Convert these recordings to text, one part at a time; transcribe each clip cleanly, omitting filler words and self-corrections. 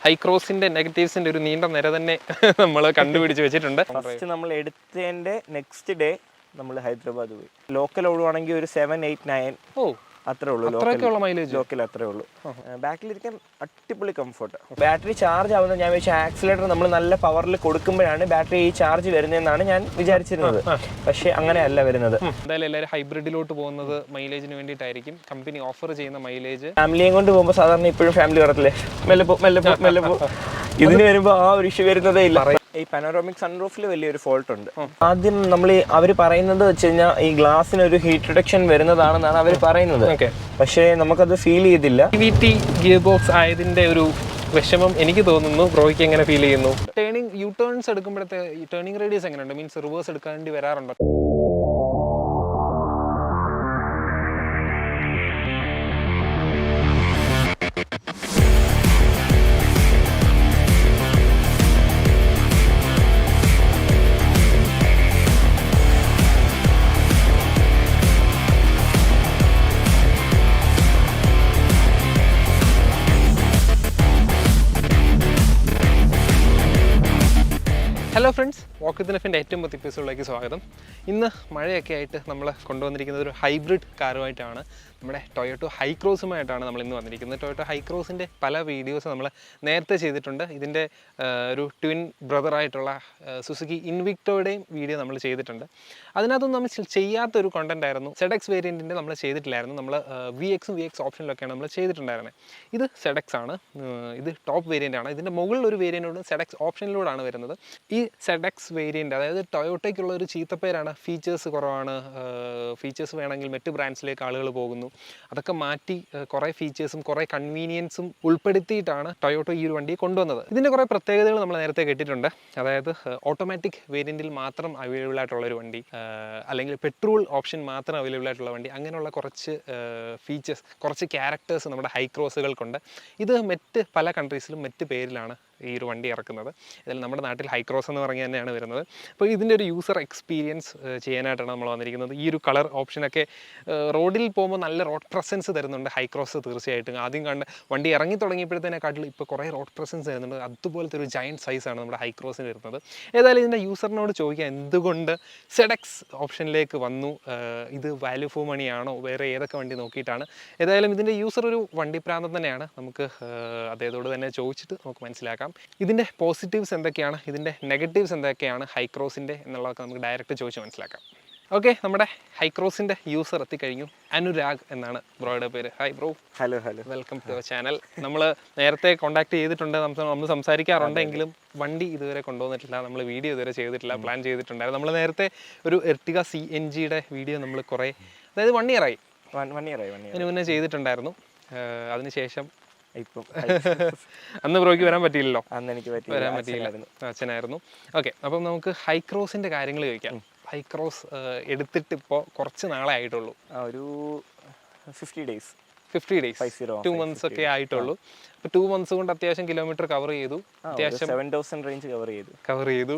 ഹൈക്രോസിന്റെ നെഗറ്റീവ്സിന്റെ ഒരു നീണ്ട നിര തന്നെ നമ്മൾ കണ്ടുപിടിച്ച് വെച്ചിട്ടുണ്ട്. ഫസ്റ്റ് നമ്മൾ എടുത്തതിന്റെ നെക്സ്റ്റ് ഡേ നമ്മൾ ഹൈദരാബാദ് പോയി. ലോക്കൽ ഓടുവാണെങ്കിൽ ഒരു 7, 8, 9 അത്രേ ഉള്ളൂ. ലോക്കൽ അത്രേ ഉള്ളൂ. ബാക്കിലിരിക്കാൻ അടിപൊളി കംഫർട്ട്. ബാറ്ററി ചാർജ് ആവുന്നത് ഞാൻ വെച്ചാൽ ആക്സിലേറ്റർ നമ്മൾ നല്ല പവറിൽ കൊടുക്കുമ്പോഴാണ് ബാറ്ററി ഈ ചാർജ് വരുന്നതെന്നാണ് ഞാൻ വിചാരിച്ചിരുന്നത്. പക്ഷേ അങ്ങനെയല്ല വരുന്നത്. എന്തായാലും എല്ലാവരും ഹൈബ്രിഡിലോട്ട് പോകുന്നത് മൈലേജിന് വേണ്ടിയിട്ടായിരിക്കും. കമ്പനി ഓഫർ ചെയ്യുന്ന മൈലേജ് ഫാമിലിയും കൊണ്ട് പോകുമ്പോൾ സാധാരണ ഇപ്പോഴും ഫാമിലി പറയത്തില്ലേ മെല്ലെ പോ ഇതിന് വരുമ്പോൾ ആ ഒരു ഇഷ്യൂ വരുന്നതേ ഇല്ല. ഈ പനോറാമിക് സൺറൂഫിൽ വലിയൊരു ഫോൾട്ട് ഉണ്ട്. ആദ്യം നമ്മൾ അവർ പറയുന്നത് വെച്ച് കഴിഞ്ഞാൽ ഈ ഗ്ലാസിന് ഒരു ഹീറ്റ് റിഡക്ഷൻ വരുന്നതാണെന്നാണ് അവർ പറയുന്നത്. പക്ഷേ നമുക്കത് ഫീൽ ചെയ്തില്ല. CVT ഗിയർ ബോക്സ് ആയതിന്റെ ഒരു വിഷമം എനിക്ക് തോന്നുന്നു. ബ്രോയ്ക്ക് എങ്ങനെ ഫീൽ ചെയ്യുന്നു? യു ടേൺസ് എടുക്കുമ്പോഴത്തെ ടേണിംഗ് റേഡിയസ് എങ്ങനെയുണ്ട്? മീൻസ് റിവേഴ്സ് എടുക്കേണ്ടി വരാറുണ്ടോ? ഹലോ ഫ്രണ്ട്സ്, വാക്ക് വിത്ത് നെഫിൻ്റെ ഏറ്റവും പുതിയ എപ്പിസോഡിലേക്ക് സ്വാഗതം. ഇന്ന് മഴയൊക്കെ ആയിട്ട് നമ്മൾ കൊണ്ടുവന്നിരിക്കുന്നത് ഒരു ഹൈബ്രിഡ് കാറുമായിട്ടാണ്. നമ്മുടെ ടൊയോട്ടോ ഹൈക്രോസുമായിട്ടാണ് നമ്മൾ ഇന്ന് വന്നിരിക്കുന്നത്. ടൊയോട്ടോ ഹൈക്രോസിൻ്റെ പല വീഡിയോസ് നമ്മൾ നേരത്തെ ചെയ്തിട്ടുണ്ട്. ഇതിൻ്റെ ഒരു ട്വിൻ ബ്രദറായിട്ടുള്ള സുസുക്കി ഇൻവിക്ടോയുടെയും വീഡിയോ നമ്മൾ ചെയ്തിട്ടുണ്ട്. അതിനകത്തൊന്നും നമ്മൾ ചെയ്യാത്തൊരു കണ്ടന്റ് ആയിരുന്നു. ZX വേരിയൻറ്റിൻ്റെ നമ്മൾ ചെയ്തിട്ടില്ലായിരുന്നു. നമ്മൾ VXും VX ഓപ്ഷനിലൊക്കെയാണ് നമ്മൾ ചെയ്തിട്ടുണ്ടായിരുന്നത്. ഇത് ZX ആണ്. ഇത് ടോപ്പ് വേരിയൻ്റ് ആണ്. ഇതിൻ്റെ മുകളിലൊരു വേരിയൻ്റ് ZX ഓപ്ഷനിലൂടെയാണ് വരുന്നത്. ഈ ZX വേരിയൻ്റ്, അതായത് ടൊയോട്ടയ്ക്കുള്ള ഒരു ചീത്തപ്പേരാണ് ഫീച്ചേഴ്സ് കുറവാണ്, ഫീച്ചേഴ്സ് വേണമെങ്കിൽ മറ്റ് ബ്രാൻഡ്സിലേക്ക് ആളുകൾ പോകുന്നു. അതൊക്കെ മാറ്റി കുറേ ഫീച്ചേഴ്സും കുറേ കൺവീനിയൻസും ഉൾപ്പെടുത്തിയിട്ടാണ് ടൊയോട്ടോ ഈ ഒരു വണ്ടി കൊണ്ടുവന്നത്. ഇതിൻ്റെ കുറേ പ്രത്യേകതകൾ നമ്മൾ നേരത്തെ കേട്ടിട്ടുണ്ട്. അതായത് ഓട്ടോമാറ്റിക് വേരിയൻറ്റിൽ മാത്രം അവൈലബിൾ ആയിട്ടുള്ളൊരു വണ്ടി, അല്ലെങ്കിൽ പെട്രോൾ ഓപ്ഷൻ മാത്രം അവൈലബിൾ ആയിട്ടുള്ള വണ്ടി, അങ്ങനെയുള്ള കുറച്ച് ഫീച്ചേഴ്സ്, കുറച്ച് ക്യാരക്ടേഴ്സ് നമ്മുടെ ഹൈക്രോസുകൾക്കുണ്ട്. ഇത് മറ്റ് പല കൺട്രീസിലും മറ്റ് പേരിലാണ് ഈ ഒരു വണ്ടി ഇറക്കുന്നത്. ഇതിൽ നമ്മുടെ നാട്ടിൽ ഹൈക്രോസ് എന്ന് പറഞ്ഞ് തന്നെയാണ് വരുന്നത്. അപ്പോൾ ഇതിൻ്റെ ഒരു യൂസർ എക്സ്പീരിയൻസ് ചെയ്യാനായിട്ടാണ് നമ്മൾ വന്നിരിക്കുന്നത്. ഈ ഒരു കളർ ഓപ്ഷനൊക്കെ റോഡിൽ പോകുമ്പോൾ നല്ല റോഡ് പ്രസൻസ് തരുന്നുണ്ട് ഹൈക്രോസ്. തീർച്ചയായിട്ടും ആദ്യം കണ്ട് വണ്ടി ഇറങ്ങി തുടങ്ങിയപ്പോഴത്തേനെക്കാട്ടിലും ഇപ്പോൾ കുറേ റോഡ് പ്രസൻസ് തരുന്നുണ്ട്. അതുപോലത്തെ ഒരു ജയൻറ്റ് സൈസാണ് നമ്മുടെ ഹൈക്രോസിന് വരുന്നത്. ഏതായാലും ഇതിൻ്റെ യൂസറിനോട് ചോദിക്കുക എന്തുകൊണ്ട് ZX ഓപ്ഷനിലേക്ക് വന്നു, ഇത് വാല്യൂ ഫോർ മണിയാണോ, വേറെ ഏതൊക്കെ വണ്ടി നോക്കിയിട്ടാണ്. ഏതായാലും ഇതിൻ്റെ യൂസർ ഒരു വണ്ടി പ്രാന്തം തന്നെയാണ്. നമുക്ക് അദ്ദേഹത്തോട് തന്നെ ചോദിച്ചിട്ട് നമുക്ക് മനസ്സിലാക്കാം ഇതിൻ്റെ പോസിറ്റീവ്സ് എന്തൊക്കെയാണ്, ഇതിൻ്റെ നെഗറ്റീവ്സ് എന്തൊക്കെയാണ് ഹൈക്രോസിൻ്റെ എന്നുള്ളതൊക്കെ നമുക്ക് ഡയറക്റ്റ് ചോദിച്ച് മനസ്സിലാക്കാം. ഓക്കെ, നമ്മുടെ ഹൈക്രോസിൻ്റെ യൂസർ എത്തിക്കഴിഞ്ഞു. അനുരാഗ് എന്നാണ് ബ്രോയുടെ പേര്. Hi bro. Hello welcome to our channel. നമ്മൾ നേരത്തെ കോൺടാക്ട് ചെയ്തിട്ടുണ്ട്, നമ്മൾ സംസാരിക്കാറുണ്ടെങ്കിലും വണ്ടി ഇതുവരെ കൊണ്ടുവന്നിട്ടില്ല, നമ്മൾ വീഡിയോ ഇതുവരെ ചെയ്തിട്ടില്ല. പ്ലാൻ ചെയ്തിട്ടുണ്ടായിരുന്നു. നമ്മൾ നേരത്തെ ഒരു എർട്ടിഗ CNGയുടെ വീഡിയോ നമ്മൾ കുറേ, അതായത് 1 ഇയർ ആയി അതിന് മുന്നേ ചെയ്തിട്ടുണ്ടായിരുന്നു. അതിനുശേഷം ഇപ്പം അന്ന് ബ്രോയ്ക്ക് വരാൻ പറ്റിയില്ലല്ലോ. അന്ന് എനിക്ക് വരാൻ പറ്റിയില്ല, അച്ഛനായിരുന്നു. ഓക്കെ, അപ്പം നമുക്ക് ഹൈക്രോസിൻ്റെ കാര്യങ്ങൾ ചോദിക്കാം. ഹൈക്രോസ് എടുത്തിട്ട് ഇപ്പോൾ കുറച്ച് നാളെ ആയിട്ടുള്ളൂ. ഒരു 50 ഡേയ്സ് 2 months ഒക്കെ ആയിട്ടുള്ളൂ. അപ്പോൾ 2 months കൊണ്ട് അത്യാവശ്യം കിലോമീറ്റർ കവർ ചെയ്തു. അത്യാവശ്യം 7,000 റേഞ്ച് കവർ ചെയ്തു.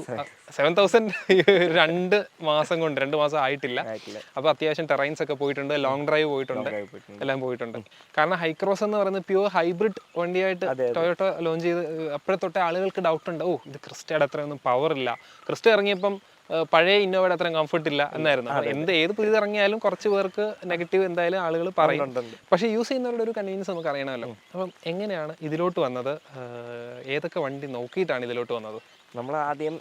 7,000 2 മാസം കൊണ്ട്, 2 മാസം ആയിട്ടില്ല. അപ്പോൾ അത്യാവശ്യം ടെറൈൻസ് ഒക്കെ പോയിട്ടുണ്ട്, ലോങ് ഡ്രൈവ് പോയിട്ടുണ്ട്, എല്ലാം പോയിട്ടുണ്ട്. കാരണം ഹൈക്രോസ് എന്ന് പറയുന്നത് പ്യുവർ ഹൈബ്രിഡ് വണ്ടിയായിട്ട് ടൊയോട്ടോ ലോഞ്ച് ചെയ്ത് അപ്പോഴത്തൊട്ടേ ആളുകൾക്ക് ഡൗട്ട് ഉണ്ട്, ഇത് ക്രിസ്റ്റയുടെ അത്രയൊന്നും പവർ ഇല്ല. ക്രിസ്റ്റ ഇറങ്ങിയപ്പം പഴയ ഇന്നോവയുടെ അത്രയും കംഫർട്ട് ഇല്ല എന്നായിരുന്നു. ഏത് പുതിയത് ഇറങ്ങിയാലും കുറച്ച് പേർക്ക് നെഗറ്റീവ് എന്തായാലും ആളുകൾ പറയുന്നുണ്ട്. പക്ഷേ യൂസ് ചെയ്യുന്നവരുടെ ഒരു കൺവീനിയൻസ് നമുക്ക് അറിയണമല്ലോ. അപ്പം എങ്ങനെയാണ് ഇതിലോട്ട് വന്നത്, ഏതൊക്കെ വണ്ടി നോക്കിയിട്ടാണ് ഇതിലോട്ട് വന്നത്? നമ്മൾ ആദ്യം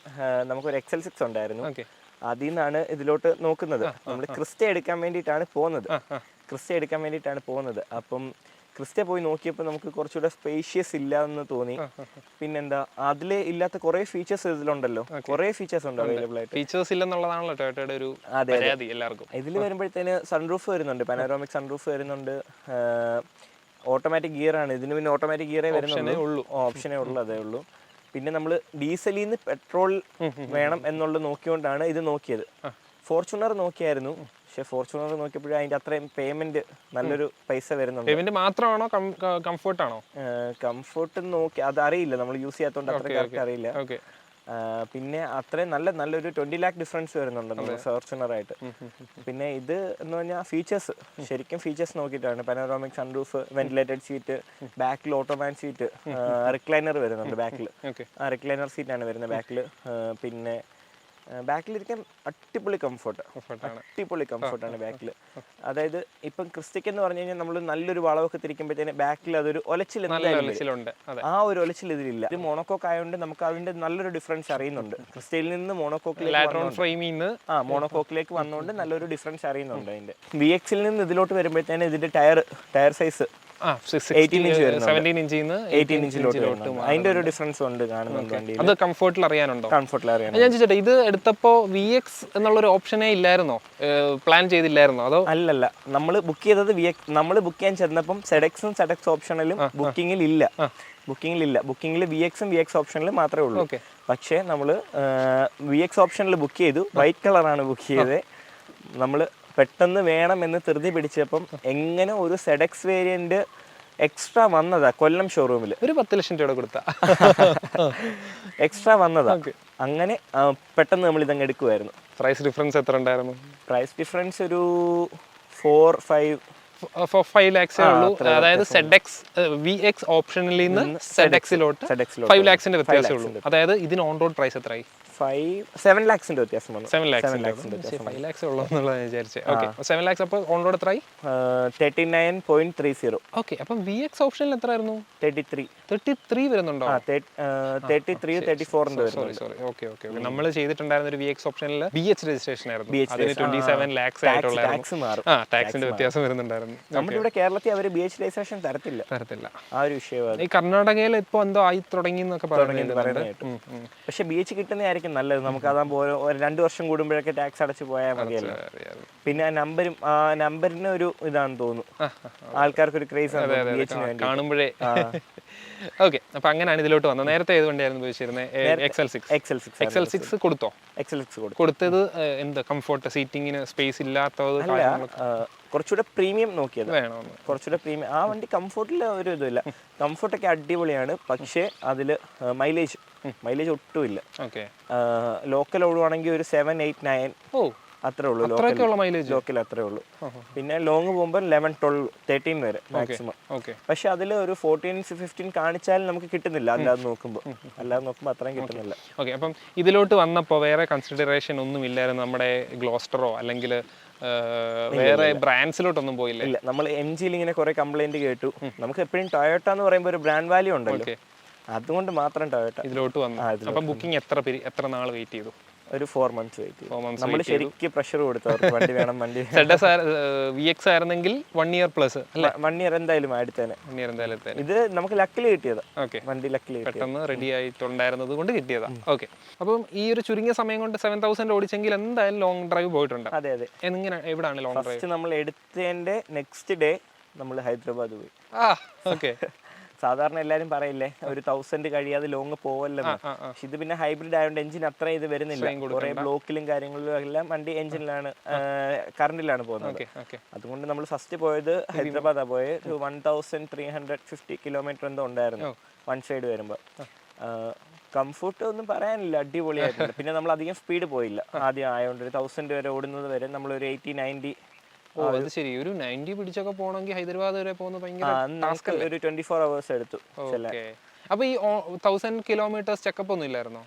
നമുക്കൊരു XL6 ഉണ്ടായിരുന്നു. അതിൽ നിന്നാണ് ഇതിലോട്ട് നോക്കുന്നത്. നമ്മൾ ക്രിസ്റ്റ എടുക്കാൻ വേണ്ടിയിട്ടാണ് പോകുന്നത്. അപ്പം ക്രിസ്റ്റ പോയി നോക്കിയപ്പോൾ നമുക്ക് കുറച്ചുകൂടെ സ്പേഷ്യസ് ഇല്ല എന്ന് തോന്നി. പിന്നെന്താ, അതില് ഇല്ലാത്ത കുറെ ഫീച്ചേഴ്സ് ഇതിലുണ്ടല്ലോ, കുറെ ഫീച്ചേഴ്സ് ഉണ്ട് അവൈലബിൾ ആയിട്ട്. ഫീച്ചേഴ്സ് ഇല്ലെന്നുള്ളതാണല്ലോ ടൊയോട്ടയുടെ ഒരു പരാതി എല്ലാവർക്കും. ഇതിൽ വരുമ്പോഴത്തേന് സൺറൂഫ് വരുന്നുണ്ട്, പനോറാമിക് സൺറൂഫ് വരുന്നുണ്ട്, ഓട്ടോമാറ്റിക് ഗിയർ ആണ്. ഇതിന് പിന്നെ ഓട്ടോമാറ്റിക് ഗിയറേ വരുന്നുള്ളൂ, ഓപ്ഷനേ ഉള്ളൂ, അതേ ഉള്ളൂ. പിന്നെ നമ്മൾ ഡീസലിൽ നിന്ന് പെട്രോൾ വേണം എന്നുള്ളത് നോക്കിക്കൊണ്ടാണ് ഇത് നോക്കിയത്. ഫോർച്യൂണർ നോക്കിയായിരുന്നു, പക്ഷെ ഫോർച്യൂണർ നോക്കിയപ്പോഴും അതിന്റെ അത്രയും പേയ്മെന്റ് നല്ലൊരു പൈസ വരുന്നുണ്ട്. പേയ്മെന്റ് മാത്രമാണോ കംഫർട്ട് ആണോ? കംഫർട്ട് നോക്കി അത് അറിയില്ല, നമ്മൾ യൂസ് ചെയ്യാത്തതുകൊണ്ട് അത്ര കറക്റ്റ് അറിയില്ല. പിന്നെ അത്രയും നല്ലൊരു 20 lakh ഡിഫറൻസ് വരുന്നുണ്ട് ഫോർച്യൂണറായിട്ട്. പിന്നെ ഇത് എന്ന് പറഞ്ഞാൽ ഫീച്ചേഴ്സ് ശരിക്കും ഫീച്ചേഴ്സ് നോക്കിയിട്ടാണ്. പനോറാമിക് സൺറൂഫ്, വെന്റിലേറ്റഡ് സീറ്റ്, ബാക്കിൽ ഓട്ടോമാൻ സീറ്റ്, റിക്ലൈനർ വരുന്നുണ്ട് ബാക്കിൽ. റിക്ലൈനർ സീറ്റാണ് വരുന്നത് ബാക്കിൽ. പിന്നെ ബാക്കിലിരിക്കാൻ അടിപൊളി കംഫർട്ടാണ് ബാക്കിൽ. അതായത് ഇപ്പം ക്രിസ്റ്റയ്ക്ക് എന്ന് പറഞ്ഞു കഴിഞ്ഞാൽ നമ്മൾ നല്ലൊരു വളവൊക്കെ തിരിക്കുമ്പോഴത്തേന് ബാക്കിൽ അതൊരു ഒലച്ചിലുണ്ട്. ആ ഒരു ഒലച്ചിൽ ഇതിലില്ല. ഇത് മോണോക്കോക്ക് ആയതുകൊണ്ട് നമുക്ക് അതിന്റെ നല്ലൊരു ഡിഫറൻസ് അറിയുന്നുണ്ട്. ക്രിസ്റ്റയിൽ നിന്ന് മോണോക്കോക്കിലേക്ക് വന്നുകൊണ്ട് നല്ലൊരു ഡിഫറൻസ് അറിയുന്നുണ്ട് അതിന്റെ. VX-ൽ നിന്ന് ഇതിലോട്ട് വരുമ്പോഴത്തേന് ഇതിന്റെ ടയർ സൈസ് 18 ഇഞ്ച് വരുന്നുണ്ട്. 18 ഇഞ്ചിലോട്ട് അതിന്റെ ഒരു ഡിഫറൻസ് ഉണ്ട് കാണുന്നുണ്ട് വണ്ടിയിൽ. അത് കംഫർട്ടിൽ അറിയാനുണ്ടോ? ഞാൻ ചോദിച്ചോട്ടെ, ഇത് എടുത്തപ്പോ VX എന്നുള്ളൊരു ഓപ്ഷനേ ഇല്ലായിരുന്നോ? പ്ലാൻ ചെയ്തില്ലായിരുന്നോ? അതോ? അല്ലല്ല, നമ്മൾ ബുക്ക് ചെയ്തത് VX. നമ്മൾ ബുക്ക് ചെയ്യാൻ ചെന്നപ്പം ZX ഓപ്ഷനിലും ബുക്കിംഗിൽ ഇല്ല. ബുക്കിംഗിൽ VX-ഉം VX ഓപ്ഷനിൽ മാത്രമേ ഉള്ളൂ. പക്ഷേ നമ്മൾ VX ഓപ്ഷനിൽ ബുക്ക് ചെയ്തു. വൈറ്റ് കളറാണ് ബുക്ക് ചെയ്തത്. നമ്മൾ പെട്ടെന്ന് വേണമെന്ന് ധൃതി പിടിച്ചപ്പം എങ്ങനെ ഒരു ZX വേരിയന്റ് എക്സ്ട്രാ വന്നതാ കൊല്ലം ഷോറൂമിൽ. ഒരു 10 ലക്ഷം രൂപ കൊടുത്ത എക്സ്ട്രാ വന്നതാ. അങ്ങനെ പെട്ടെന്ന് നമ്മൾ ഇതങ്ങ് എടുക്കുമായിരുന്നു. പ്രൈസ് ഡിഫറൻസ് എത്ര ഉണ്ടായിരുന്നു? പ്രൈസ് ഡിഫറൻസ് ഒരു 4-5 lakhs ഉള്ളൂ. അതായത് VX ഓപ്ഷനിൽ നിന്ന് ZX-ലോട്ട് 5 lakhs വ്യത്യാസമേ ഉള്ളൂ. അതായത് ഇതിന് ഓൺ റോഡ് പ്രൈസ് എത്രയായി? 7 lakhs വ്യത്യാസം വന്നു. 7 lakhs 5 lakhs ഉള്ളൂ എന്നുള്ളത് വിചാരിച്ചേ. Okay, 7 lakhs. അപ്പോൾ ഓൺ റോഡ് എത്രയായി? 39.30. ഓക്കെ, അപ്പം VX ഓപ്ഷനിൽ എത്രയായിരുന്നു? 33 വരുന്നുണ്ടോ? 33-34 സോറി. ഓക്കെ. നമ്മൾ ചെയ്തിട്ടുണ്ടായിരുന്ന ഒരു VX ഓപ്ഷനിൽ BH രജിസ്ട്രേഷൻ ആയിരുന്നു. അതിന് 27 lakhs ആയിട്ടുള്ള ടാക്സിന്റെ വ്യത്യാസം വരുന്നുണ്ടായിരുന്നു. നമ്മുടെ ഇവിടെ കേരളത്തിൽ അവർ BH രജിസ്ട്രേഷൻ തരത്തില്ല. ആ ഒരു വിഷയമാണ്. ഈ കർണാടകയിൽ ഇപ്പോൾ എന്തോ ആയി തുടങ്ങി എന്നൊക്കെ പറയുന്നത്. പക്ഷെ BH കിട്ടുന്നതായിരിക്കും നല്ലത്. നമുക്ക് അതാകുമ്പോൾ 2 വർഷം കൂടുമ്പോഴൊക്കെ ടാക്സ് അടച്ചു പോയാൽ മതിയല്ലോ. പിന്നെ ആ നമ്പറിന് ഒരു ഇതാണെന്ന് തോന്നുന്നു, ആൾക്കാർക്ക് ഒരു ക്രേസ് ആണ് കാണുമ്പോഴേ. ഓക്കെ, അപ്പൊ അങ്ങനെയാണ് ഇതിലോട്ട് വന്നത്. നേരത്തെ ഏത് വണ്ടിയായിരുന്നു ഉപയോഗിച്ചിരുന്നത്? XL6 കൊടുത്തോ? കൊടുത്തത് എന്ത് കംഫോർട്ട്, സീറ്റിങ്ങിന് സ്പേസ് ഇല്ലാത്തത്, കുറച്ചുകൂടെ പ്രീമിയം നോക്കിയത് വേണം. കുറച്ചുകൂടെ പ്രീമിയം. ആ വണ്ടി കംഫോർട്ടിൽ ഒരു ഇതുമില്ല. കംഫോർട്ടൊക്കെ അടിപൊളിയാണ്. പക്ഷേ അതിൽ മൈലേജ് ഒട്ടുമില്ല. ലോക്കൽ ഓടുവാണെങ്കിൽ ഒരു 7-8-9 അത്രേ ഉള്ളൂ. ലോക്കൽ അത്രേ ഉള്ളൂ. പിന്നെ ലോങ് പോകുമ്പോൾ 11-12-13 വരെ മാക്സിമം. പക്ഷെ അതിൽ ഒരു 14-15 കാണിച്ചാൽ നമുക്ക് കിട്ടുന്നില്ല. അല്ലാതെ നോക്കുമ്പോൾ അത്രയും കിട്ടുന്നില്ല. ഓക്കെ, അപ്പം ഇതിലോട്ട് വന്നപ്പോൾ വേറെ കൺസിഡറേഷൻ ഒന്നും ഇല്ലായിരുന്നു? നമ്മുടെ ഗ്ലോസ്റ്ററോ അല്ലെങ്കിൽ വേറെ ബ്രാൻഡ്സിലോട്ടൊന്നും പോയില്ല? ഇല്ല, നമ്മൾ MG-യിൽ ഇങ്ങനെ കുറെ കംപ്ലൈന്റ് കേട്ടു. നമുക്ക് എപ്പോഴും ടൊയോട്ട എന്ന് പറയുമ്പോൾ ഒരു ബ്രാൻഡ് വാല്യൂ ഉണ്ടല്ലോ, അതുകൊണ്ട് മാത്രം ടൊയോട്ട ഇതിലോട്ട് വന്നു. അപ്പം ബുക്കിംഗ് എത്ര നാൾ വെയിറ്റ് ചെയ്തു? ഒരു 4 months വെയിറ്റ് ചെയ്തു. നമ്മൾ ശരിക്കും പ്രഷർ കൊടുത്തു അവർക്ക് വണ്ടി വേണം. വണ്ടി VX ആയിരുന്നെങ്കിൽ 1 year പ്ലസ് 1 year എന്തായാലും അടുത്തേനെ. ഇത് നമുക്ക് ലക്കിൽ കിട്ടിയതാ. വണ്ടി ലക്കിൽ പെട്ടെന്ന് റെഡി ആയിട്ടുണ്ടായിരുന്നത് കൊണ്ട് കിട്ടിയതാ. ഓക്കെ, അപ്പം ഈ ഒരു ചുരുങ്ങിയ സമയം കൊണ്ട് 7000 ഓടിച്ചെങ്കിൽ എന്തായാലും ലോങ് ഡ്രൈവ് പോയിട്ടുണ്ട്. അതെ. എവിടാണ് ലോങ് ഡ്രൈവ്? നമ്മൾ എടുത്തതിന്റെ നെക്സ്റ്റ് ഡേ നമ്മൾ ഹൈദരാബാദ് പോയി. ഓക്കെ. സാധാരണ എല്ലാരും പറയില്ലേ ഒരു 1000 കഴിയാതെ ലോങ് പോവല്ലെന്ന്. പക്ഷെ ഇത് പിന്നെ ഹൈബ്രിഡ് ആയതുകൊണ്ട് എഞ്ചിൻ അത്ര ഇത് വരുന്നില്ല. കുറെ ബ്ലോക്കിലും കാര്യങ്ങളിലും എല്ലാം വണ്ടി എഞ്ചിനിലാണ്, കറണ്ടിലാണ് പോകുന്നത്. അതുകൊണ്ട് നമ്മൾ ഫസ്റ്റ് പോയത് ഹൈദരാബാദാണ് പോയത്. 1350 കിലോമീറ്റർ എന്തോ ഉണ്ടായിരുന്നു വൺ സൈഡ് വരുമ്പോൾ. കംഫർട്ട് ഒന്നും പറയാനില്ല, അടിപൊളിയായിട്ടുണ്ട്. പിന്നെ നമ്മൾ അധികം സ്പീഡ് പോയില്ല ആദ്യം ആയതുകൊണ്ട്. 1000 വരെ ഓടുന്നത് വരെ നമ്മൾ ഒരു 80-90. ശരി, ഒരു 90 പിടിച്ചൊക്കെ പോകണമെങ്കിൽ ഹൈദരാബാദ് വരെ പോകുന്നത് ഭയങ്കര ഒരു 24 hours എടുത്തു. അപ്പൊ ഈ 1000 kilometers ചെക്കപ്പ് ഒന്നും ഇല്ലായിരുന്നോ?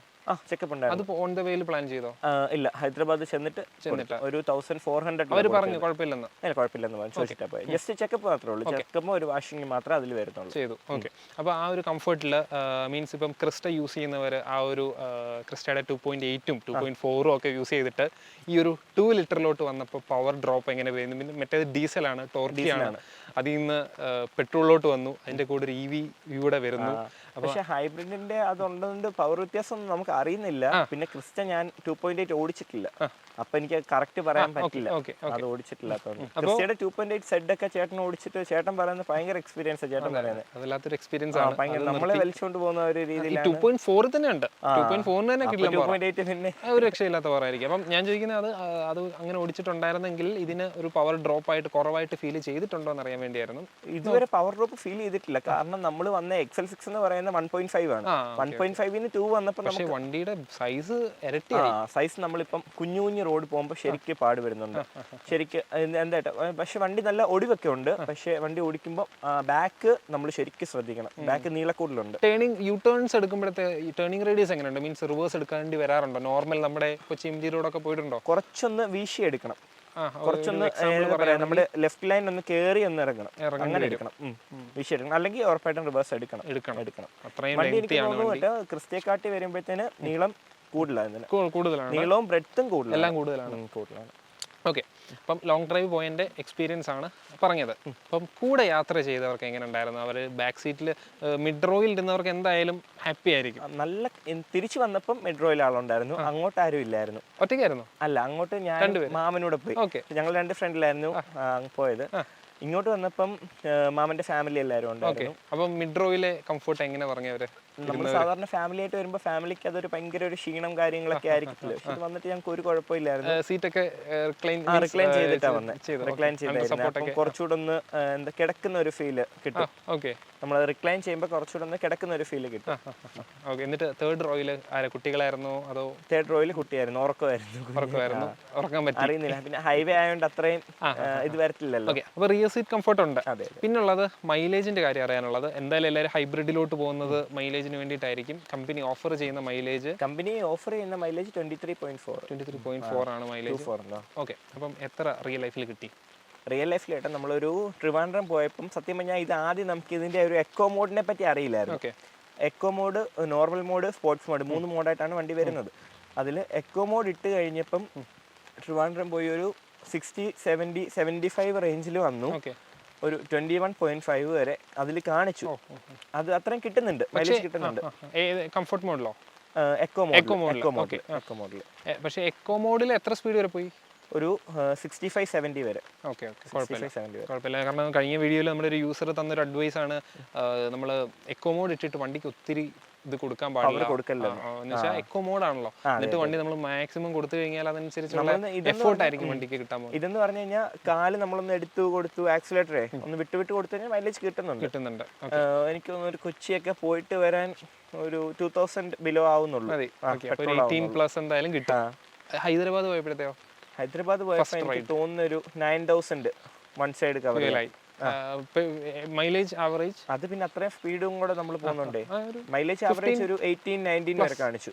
ചെക്കപ്പ് ഉണ്ടായിരുന്നു. അത് ഓൺ ദ വേയിൽ പ്ലാൻ ചെയ്തോ? ഇല്ല, ഹൈദരാബാദ് ചെന്നിട്ട് ഒരു 1400 അവർ പറഞ്ഞു കുഴപ്പമില്ലെന്ന് ചോദിച്ചിട്ടാ പോയി. ജസ്റ്റ് ചെക്കപ്പ് മാത്രമേ ഉള്ളൂ. ചെക്കപ്പ് ഒരു വാഷിംഗ് മാത്രമേ അതിൽ വരുന്നുള്ളൂ. ചെയ്തു. ഓക്കെ, അപ്പോൾ ആ ഒരു കംഫർട്ടിൽ മീൻസ് ഇപ്പം ക്രിസ്റ്റ യൂസ് ചെയ്യുന്നവർ ആ ഒരു ക്രിസ്റ്റയുടെ 2.8-ഉം 2.4-ഉം ഒക്കെ യൂസ് ചെയ്തിട്ട് ഈ ഒരു 2 ലിറ്ററിലോട്ട് വന്നപ്പോൾ പവർ ഡ്രോപ്പ് എങ്ങനെ വരുന്നു? പിന്നെ മറ്റേത് ഡീസലാണ്, ടോർക്കിയാണ്. അതിൽ നിന്ന് പെട്രോളിലോട്ട് വന്നു, അതിന്റെ കൂടെ ഒരു EV കൂടെ വരുന്നു. പക്ഷെ ഹൈബ്രിഡിന്റെ അതുകൊണ്ട് പവർ വ്യത്യാസം നമുക്ക് അറിയുന്നില്ല. പിന്നെ ക്രിസ്റ്റ ഞാൻ 2.8 ഓടിച്ചിട്ടില്ല, അപ്പൊ എനിക്ക് കറക്റ്റ് പറയാൻ പറ്റില്ല. അത് ഓടിച്ചിട്ടില്ലാത്തതുകൊണ്ട്. ക്രിസ്റ്റയുടെ 2.8 സെഡ് ഒക്കെ ചേട്ടൻ ഓടിച്ചിട്ട് ചേട്ടൻ പറയുന്നത് ഭയങ്കര എക്സ്പീരിയൻസ്. ചേട്ടൻ പറയുന്നത് അതല്ലാത്തൊരു എക്സ്പീരിയൻസ് ആണ്. ഭയങ്കര നമ്മളെ വലിച്ചുകൊണ്ട് പോകുന്ന ഒരു രീതിയിലാണ്. 2.4 തന്നെ ഉണ്ട്. 2.4 തന്നെ കിട്ടില്ല. 2.8 പിന്നെ ഒരു രക്ഷയില്ലാത്ത പവറായിരിക്കും. അപ്പം ഞാൻ ചോദിക്കുന്നത് അത് അങ്ങനെ ഓടിച്ചിട്ടുണ്ടായിരുന്നെങ്കിൽ ഇതിന് ഒരു പവർ ഡ്രോപ്പ് ആയിട്ട് കുറവായിട്ട് ഫീൽ ചെയ്തിട്ടുണ്ടോ എന്ന് അറിയാൻ വേണ്ടിയായിരുന്നു. ഇതുവരെ പവർ ഡ്രോപ്പ് ഫീൽ ചെയ്തിട്ടില്ല. കാരണം നമ്മൾ വന്ന XL6 എന്ന് പറയുന്ന വരുന്ന 1.5 ആണ്. 1.5-ന് 2 വന്നപ്പോൾ പക്ഷേ വണ്ടിയുടെ സൈസ് സൈസ് നമ്മളിപ്പം കുഞ്ഞു കുഞ്ഞു റോഡ് പോകുമ്പോൾ ശരിക്കും പാട് വരുന്നുണ്ട്. ശരിക്കും എന്തായിട്ട് പക്ഷെ വണ്ടി നല്ല ഒടിവൊക്കെ ഉണ്ട്. പക്ഷെ വണ്ടി ഓടിക്കുമ്പോൾ ബാക്ക് നമ്മൾ ശരിക്കും ശ്രദ്ധിക്കണം. ബാക്ക് നീളക്കൂടുതലുണ്ട്. യു ടേൺസ് എടുക്കുമ്പോഴത്തെ ടേണിംഗ് റേഡിയസ് എങ്ങനെയുണ്ട്? മീൻസ് റിവേഴ്സ് എടുക്കേണ്ടി വരാറുണ്ടോ? നോർമൽ നമ്മുടെ കൊച്ചി എം ജി റോഡൊക്കെ പോയിട്ടുണ്ടോ? കുറച്ചൊന്ന് വീശി എടുക്കണം. കുറച്ചൊന്ന് നമ്മുടെ ലെഫ്റ്റ് ലൈൻ ഒന്ന് കയറി ഒന്ന് ഇറങ്ങണം. അങ്ങനെ എടുക്കണം. വീശി എടുക്കണം. അല്ലെങ്കിൽ ഉറപ്പായിട്ടും റിവേഴ്സ് എടുക്കണം. വണ്ടി എനിക്ക് തോന്നുന്നു ക്രിസ്റ്റേക്കാട്ടി വരുമ്പോഴത്തേന് നീളം കൂടുതലാണ്. നീളവും ബ്രെഡ്ത്തും കൂടുതലാണ്. ഓക്കെ, അപ്പം ലോങ് ഡ്രൈവ് പോയതിൻ്റെ എക്സ്പീരിയൻസ് ആണ് പറഞ്ഞത്. അപ്പം കൂടെ യാത്ര ചെയ്തവർക്ക് എങ്ങനെ ഉണ്ടായിരുന്നു? അവർ ബാക്ക് സീറ്റിൽ മിഡ് റോയിൽ ഇരുന്നവർക്ക് എന്തായാലും ഹാപ്പി ആയിരിക്കും. നല്ല തിരിച്ചു വന്നപ്പം മിഡ് റോയിൽ ആളുണ്ടായിരുന്നു. അങ്ങോട്ട് ആരും ഇല്ലായിരുന്നു. ഒറ്റയ്ക്കായിരുന്നു? അല്ല, അങ്ങോട്ട് ഞാൻ മാമനൂടെ പോയി. ഞങ്ങൾ 2 ഫ്രണ്ടിലായിരുന്നു പോയത്. ഇങ്ങോട്ട് വന്നപ്പം മാമന്റെ ഫാമിലി എല്ലാവരും ഉണ്ടായിരുന്നു. അപ്പം മിഡ് റോയിലെ കംഫർട്ട് എങ്ങനെ പറഞ്ഞവര്? നമ്മൾ സാധാരണ ഫാമിലി ആയിട്ട് വരുമ്പോൾ ഫാമിലിക്ക് അതൊരു ഭയങ്കര ഒരു ക്ഷീണം കാര്യങ്ങളൊക്കെ ആയിരിക്കില്ല. പക്ഷെ ഇത് വന്നിട്ട് ഞങ്ങൾക്ക് ഒരു കുഴപ്പമില്ലായിരുന്നു. സീറ്റൊക്കെ റിക്ലൈൻ ചെയ്തിട്ടാണ് വന്നത്. റിക്ലൈൻ ചെയ്തായിരുന്നു. അപ്പം കുറച്ചുകൂടെ ഒന്ന് എന്താ കിടക്കുന്ന ഒരു ഫീല് കിട്ടും. നമ്മൾ റിക്ലൈൻ ചെയ്യുമ്പോൾ കുറച്ചുകൂടെ ഒന്ന് കിടക്കുന്ന ഒരു ഫീല് കിട്ടും. എന്നിട്ട് തേർഡ് റോയിൽ കുട്ടികളായിരുന്നോ അതോ? തേർഡ് റോയിൽ കുട്ടിയായിരുന്നു. ഉറക്കമായിരുന്നു. ഉറക്കാൻ പറ്റി അറിയുന്നില്ല. പിന്നെ ഹൈവേ ആയതുകൊണ്ട് അത്രയും ഇത് വരത്തില്ലല്ലോ. അപ്പൊ റിയർ സീറ്റ് കംഫർട്ട് ഉണ്ട്. പിന്നുള്ളത് മൈലേജിന്റെ കാര്യം അറിയാനുള്ളത്. എന്തായാലും എല്ലാവരും ഹൈബ്രിഡിലോട്ട് പോകുന്നത് മൈലേജിന് വേണ്ടിയിട്ടായിരിക്കും. കമ്പനി ഓഫർ ചെയ്യുന്ന മൈലേജ് 23.4 ആണ് മൈലേജ്. ഓക്കെ, അപ്പം എത്ര റിയൽ ലൈഫിൽ കിട്ടി? റിയൽ ലൈഫിലായിട്ട് നമ്മളൊരു ട്രിവാൻഡ്രം പോയപ്പം സത്യം പറഞ്ഞാൽ ഇത് ആദ്യം നമുക്ക് ഇതിന്റെ ഒരു എക്കോ മോഡിനെ പറ്റി അറിയില്ലായിരുന്നു. Eco mode, normal mode, sports mode 3 മോഡായിട്ടാണ് വണ്ടി വരുന്നത്. അതിൽ എക്കോ മോഡ് ഇട്ട് കഴിഞ്ഞപ്പം ട്രിവാൻഡ്രം പോയി ഒരു 60, 70, 75 റേഞ്ചിൽ വന്നു. ഒരു 21.5 വരെ അതിൽ കാണിച്ചു. അത് അത്രയും കിട്ടുന്നുണ്ട്, മൈലേജ് കിട്ടുന്നുണ്ട്. കംഫർട്ട് മോഡിലോ? എക്കോ മോഡിൽ. പക്ഷേ എക്കോ മോഡിൽ എത്ര സ്പീഡ് വരെ പോയി? ഒരു 65-70 വരെ. ഓക്കെ, കുഴപ്പമില്ല. കാരണം കഴിഞ്ഞ വീഡിയോയിൽ നമ്മുടെ ഒരു യൂസർ തന്നൊരു അഡ്വൈസ് ആണ്, നമ്മൾ എക്കോ മോഡ് ഇട്ടിട്ട് വണ്ടിക്ക് ഒത്തിരി ഇത് കൊടുക്കാൻ പാടില്ല. എക്കോ മോഡ് ആണല്ലോ, എന്നിട്ട് വണ്ടി നമ്മൾ മാക്സിമം കൊടുത്തു കഴിഞ്ഞാൽ അതനുസരിച്ചുള്ള എഫോർട്ട് ആയിരിക്കും വണ്ടിക്ക് കിട്ടാൻ പോകുന്നത്. ഇതെന്ന് പറഞ്ഞു കഴിഞ്ഞാൽ കാല് നമ്മളൊന്ന് എടുത്തു കൊടുത്തു, ആക്സിലേറ്ററെ ഒന്ന് വിട്ട് കൊടുത്തു കഴിഞ്ഞാൽ മൈലേജ് കിട്ടുന്നുണ്ട്. എനിക്ക് തോന്നുന്നു ഒരു കൊച്ചിയൊക്കെ പോയിട്ട് വരാൻ ഒരു 2000 ബിലോ ആവുന്നുള്ളൂ. 18+ എന്തായാലും കിട്ടും. ഹൈദരാബാദ് പോയപ്പോഴത്തെയോ? ഹൈദരാബാദ് പോയപ്പോൾ എനിക്ക് തോന്നുന്ന ഒരു 9000 വൺ സൈഡ് കവർ ആയി. മൈലേജ് ആവറേജ് അത് പിന്നെ അത്രയും സ്പീഡും കൂടെ നമ്മൾ പോകുന്നുണ്ടേ. മൈലേജ് ആവറേജ് ഒരു 18-19 വരെ കാണിച്ചു.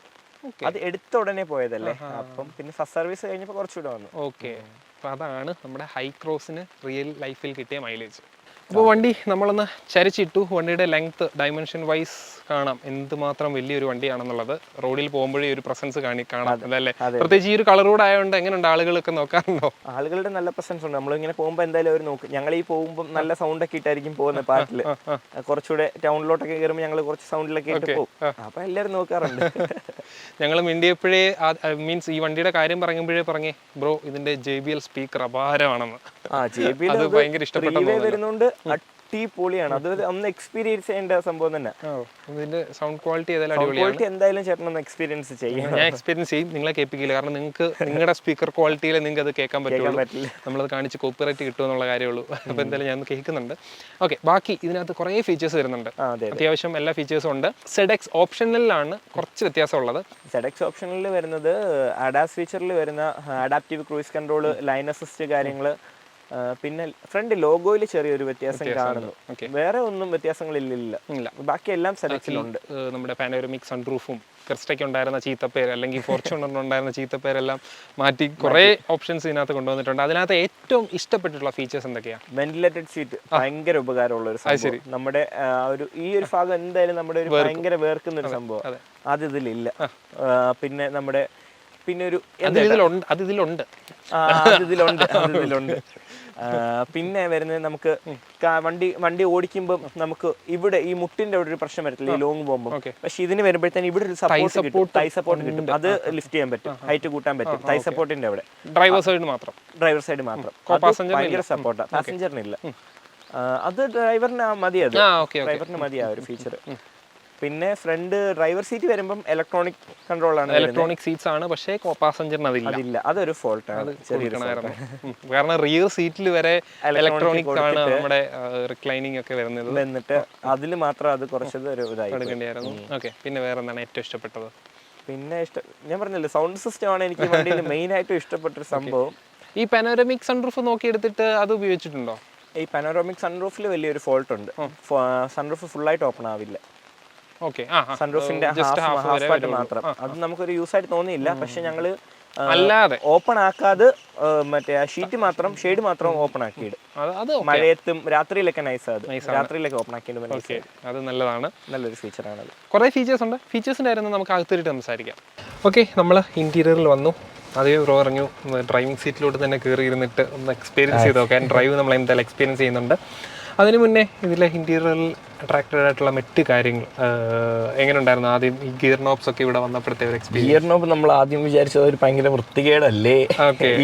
അത് എടുത്ത ഉടനെ പോയതല്ലേ, അപ്പം പിന്നെ ഫസ്റ്റ് സർവീസ് കഴിഞ്ഞപ്പോൾ കുറച്ചുകൂടെ വന്നു. ഓക്കെ, അപ്പോൾ അതാണ് നമ്മുടെ ഹൈക്രോസിന് റിയൽ ലൈഫിൽ കിട്ടിയ മൈലേജ്. അപ്പോൾ വണ്ടി നമ്മളൊന്ന് ചരിച്ചിട്ടു. വണ്ടിയുടെ ലെങ്ത് ഡയമെൻഷൻ വൈസ് കാണാം എന്തുമാത്രം വലിയൊരു വണ്ടിയാണെന്നുള്ളത്. റോഡിൽ പോകുമ്പോഴേ ഒരു പ്രസൻസ് കാണാം, അതല്ലേ? പ്രത്യേകിച്ച് ഈ ഒരു കളർ റോഡ് ആയതുകൊണ്ട് എങ്ങനെയുണ്ട്, ആളുകളൊക്കെ നോക്കാറുണ്ടോ? ആളുകളുടെ നല്ല പ്രസൻസ് ഉണ്ട്. നമ്മളിങ്ങനെ പോകുമ്പോൾ എന്തായാലും അവർ നോക്കും. ഞങ്ങൾ ഈ പോകുമ്പോൾ നല്ല സൗണ്ട് ഒക്കെ ഇട്ടായിരിക്കും പോകുന്നത്. പാട്ടില് കുറച്ചുകൂടെ ടൗണിലോട്ടൊക്കെ കയറുമ്പോൾ ഞങ്ങൾ കുറച്ച് സൗണ്ടിലൊക്കെ ഇട്ട് പോകും. അപ്പൊ എല്ലാവരും നോക്കാറുണ്ട്. ഞങ്ങൾ മിണ്ടിയപ്പോഴേ മീൻസ് ഈ വണ്ടിയുടെ കാര്യം പറഞ്ഞേ ബ്രോ ഇതിന്റെ JBL സ്പീക്കർ അപാരമാണെന്ന്. അത് ഭയങ്കര ഇഷ്ടപ്പെട്ടു. അടിപൊളിയാണ്. അത് ഒന്ന് എക്സ്പീരിയൻസ് ചെയ്യേണ്ട സംഭവം തന്നെ. ഇതിന്റെ സൗണ്ട് ക്വാളിറ്റി എന്തായാലും ചേട്ടൻ ഒന്ന് എക്സ്പീരിയൻസ് ചെയ്യും. ഞാൻ എക്സ്പീരിയൻസ് ചെയ്യും, നിങ്ങളെ കേൾപ്പിക്കില്ല. കാരണം നിങ്ങൾക്ക് നിങ്ങളുടെ സ്പീക്കർ ക്വാളിറ്റിയിൽ നിങ്ങൾക്ക് അത് കേൾക്കാൻ പറ്റില്ല. നമ്മളത് കാണിച്ച് കോപ്പിറൈറ്റ് കിട്ടുമെന്നുള്ള കാര്യമുള്ളൂ. അപ്പോൾ എന്തായാലും ഞാൻ കേൾക്കുന്നുണ്ട്. ഓക്കെ, ബാക്കി ഇതിനകത്ത് കുറേ ഫീച്ചേഴ്സ് വരുന്നുണ്ട്. അത്യാവശ്യം എല്ലാ ഫീച്ചേഴ്സും ഉണ്ട്. ZX ഓപ്ഷനിലാണ് കുറച്ച് വ്യത്യാസമുള്ളത്. ZX ഓപ്ഷനിൽ വരുന്നത് ADAS ഫീച്ചറിൽ വരുന്ന adaptive cruise control, line assist കാര്യങ്ങൾ, പിന്നെ ഫ്രണ്ട് ലോഗോയിൽ ചെറിയൊരു വ്യത്യാസം കാണുന്നു. വേറെ ഒന്നും വ്യത്യാസങ്ങളില്ല. ബാക്കി എല്ലാം സെലക്റ്റിലുണ്ട്. നമ്മുടെ പാനോരമിക് സൺറൂഫും ക്രിസ്റ്റയ്ക്ക് ഉണ്ടായിരുന്ന ചീത്തപ്പേര് അല്ലെങ്കിൽ ഫോർച്യൂണറിനുണ്ടായിരുന്ന ചീത്തപ്പേരെല്ലാം മാറ്റി കുറേ ഓപ്ഷൻസ് ഇതിനകത്ത് കൊണ്ടുവന്നിട്ടുണ്ട്. അതിനകത്ത് ഏറ്റവും ഇഷ്ടപ്പെട്ടിട്ടുള്ള ഫീച്ചേഴ്സ് എന്തൊക്കെയാണ്? വെന്റിലേറ്റഡ് സീറ്റ് ഭയങ്കര ഉപകാരമുള്ള ഒരു സംഭവം. നമ്മുടെ ഈ ഒരു ഭാഗം എന്തായാലും നമ്മുടെ ഒരു ഭയങ്കര വേർക്കുന്ന ഒരു സംഭവം അത് ഇതിലില്ല. പിന്നെ നമ്മുടെ ഒരു ഇതിലുണ്ട്. പിന്നെ വരുന്നത് നമുക്ക് വണ്ടി ഓടിക്കുമ്പോൾ നമുക്ക് ഇവിടെ ഈ മുട്ടിന്റെ അവിടെ ഒരു പ്രശ്നം വരത്തില്ല ഈ ലോങ് പോകുമ്പോൾ. പക്ഷെ ഇതിന് വരുമ്പോഴത്തേന് ഇവിടെ ഒരു തൈ സപ്പോർട്ട് കിട്ടും. അത് ലിഫ്റ്റ് ചെയ്യാൻ പറ്റും, ഹൈറ്റ് കൂട്ടാൻ പറ്റും. തൈ സപ്പോർട്ടിന്റെ അവിടെ ഡ്രൈവർ സൈഡ് മാത്രം ഭയങ്കര സപ്പോർട്ടാണ്, പാസഞ്ചറിനില്ല. അത് ഡ്രൈവറിന് മതി. അത് ഡ്രൈവറിന് മതി ആ ഒരു ഫീച്ചർ. പിന്നെ ഫ്രണ്ട് ഡ്രൈവർ സീറ്റ് വരുമ്പം ഇലക്ട്രോണിക് കൺട്രോൾ ആണ്. ഇലക്ട്രോണിക് സീറ്റ്സ് ആണ്, പക്ഷേ പാസഞ്ചറിന് അതില്ല. അതൊരു ഫോൾട്ടാണ്. കാരണം റിയർ സീറ്റിൽ വരെ ഇലക്ട്രോണിക് ആണ് നമ്മുടെ റിക്ലൈനിങ് ഒക്കെ വരുന്നത്. എന്നിട്ട് അതിൽ മാത്രം അത് കുറച്ചത് ഒരു എടുക്കേണ്ടിയായിരുന്നു. ഓക്കെ, പിന്നെ വേറെ എന്താണ് ഏറ്റവും ഇഷ്ടപ്പെട്ടത്? പിന്നെ ഞാൻ പറഞ്ഞല്ലോ, സൗണ്ട് സിസ്റ്റം ആണ് എനിക്ക് വണ്ടിയിൽ മെയിൻ ആയിട്ടും ഇഷ്ടപ്പെട്ടൊരു സംഭവം. ഈ പാനോരമിക് സൺറൂഫ് നോക്കി എടുത്തിട്ട് അത് ഉപയോഗിച്ചിട്ടുണ്ടോ? ഈ പാനോറമിക് സൺറൂഫിൽ വലിയൊരു ഫോൾട്ട് ഉണ്ട്. സൺറൂഫ് ഫുൾ ആയിട്ട് ഓപ്പൺ ആവില്ല. സൺറൂഫിന്റെ ഹാഫ് പാർട്ട് മാത്രം. അത് നമുക്കൊരു യൂസ് ആയിട്ട് തോന്നിയില്ല. പക്ഷെ ഞങ്ങള് അല്ലാതെ ഓപ്പൺ ആക്കാതെ മറ്റേ ആ ഷീറ്റ് മാത്രം, ഷെയ്ഡ് മാത്രം ഓപ്പൺ ആക്കിയിടും. മഴയത്തും രാത്രിയിലൊക്കെ നൈസ്. അത് രാത്രിയിലൊക്കെ ഓപ്പൺ ആക്കിയിട്ട് അത് നല്ലതാണ്, നല്ലൊരു ഫീച്ചറാണ്. കുറേ ഫീച്ചേഴ്സ് ഉണ്ട്. ഫീച്ചേഴ്സിന്റെ കാര്യം നമുക്ക് അകത്തിട്ട് സംസാരിക്കാം. ഓക്കെ, നമ്മൾ ഇന്റീരിയറിൽ വന്നു. അതേ ബ്രോ പറഞ്ഞു ഡ്രൈവിംഗ് സീറ്റിലോട്ട് തന്നെ കയറി ഇരുന്നിട്ട് ഒന്ന് എക്സ്പീരിയൻസ് ചെയ്ത് നോക്കാം. ഡ്രൈവ് നമ്മൾ എന്തായാലും എക്സ്പീരിയൻസ് ചെയ്യുന്നുണ്ട്. അതിന് മുന്നേ ഇതിലെ ഇന്റീരിയറിൽ അട്രാക്റ്റഡ് ആയിട്ടുള്ള മറ്റ് കാര്യങ്ങൾ എങ്ങനെ ഉണ്ടായിരുന്നു? ആദ്യം ഈ ഗിയർ നോബ്സ് ഒക്കെ ഇവിടെ വന്നപ്പോഴത്തെ ഒരു എക്സ്പീരിയൻസ്. ഗിയർ നോബ് നമ്മൾ ആദ്യം വിചാരിച്ചത് ഒരു ഭയങ്കര വൃത്തികേടല്ലേ,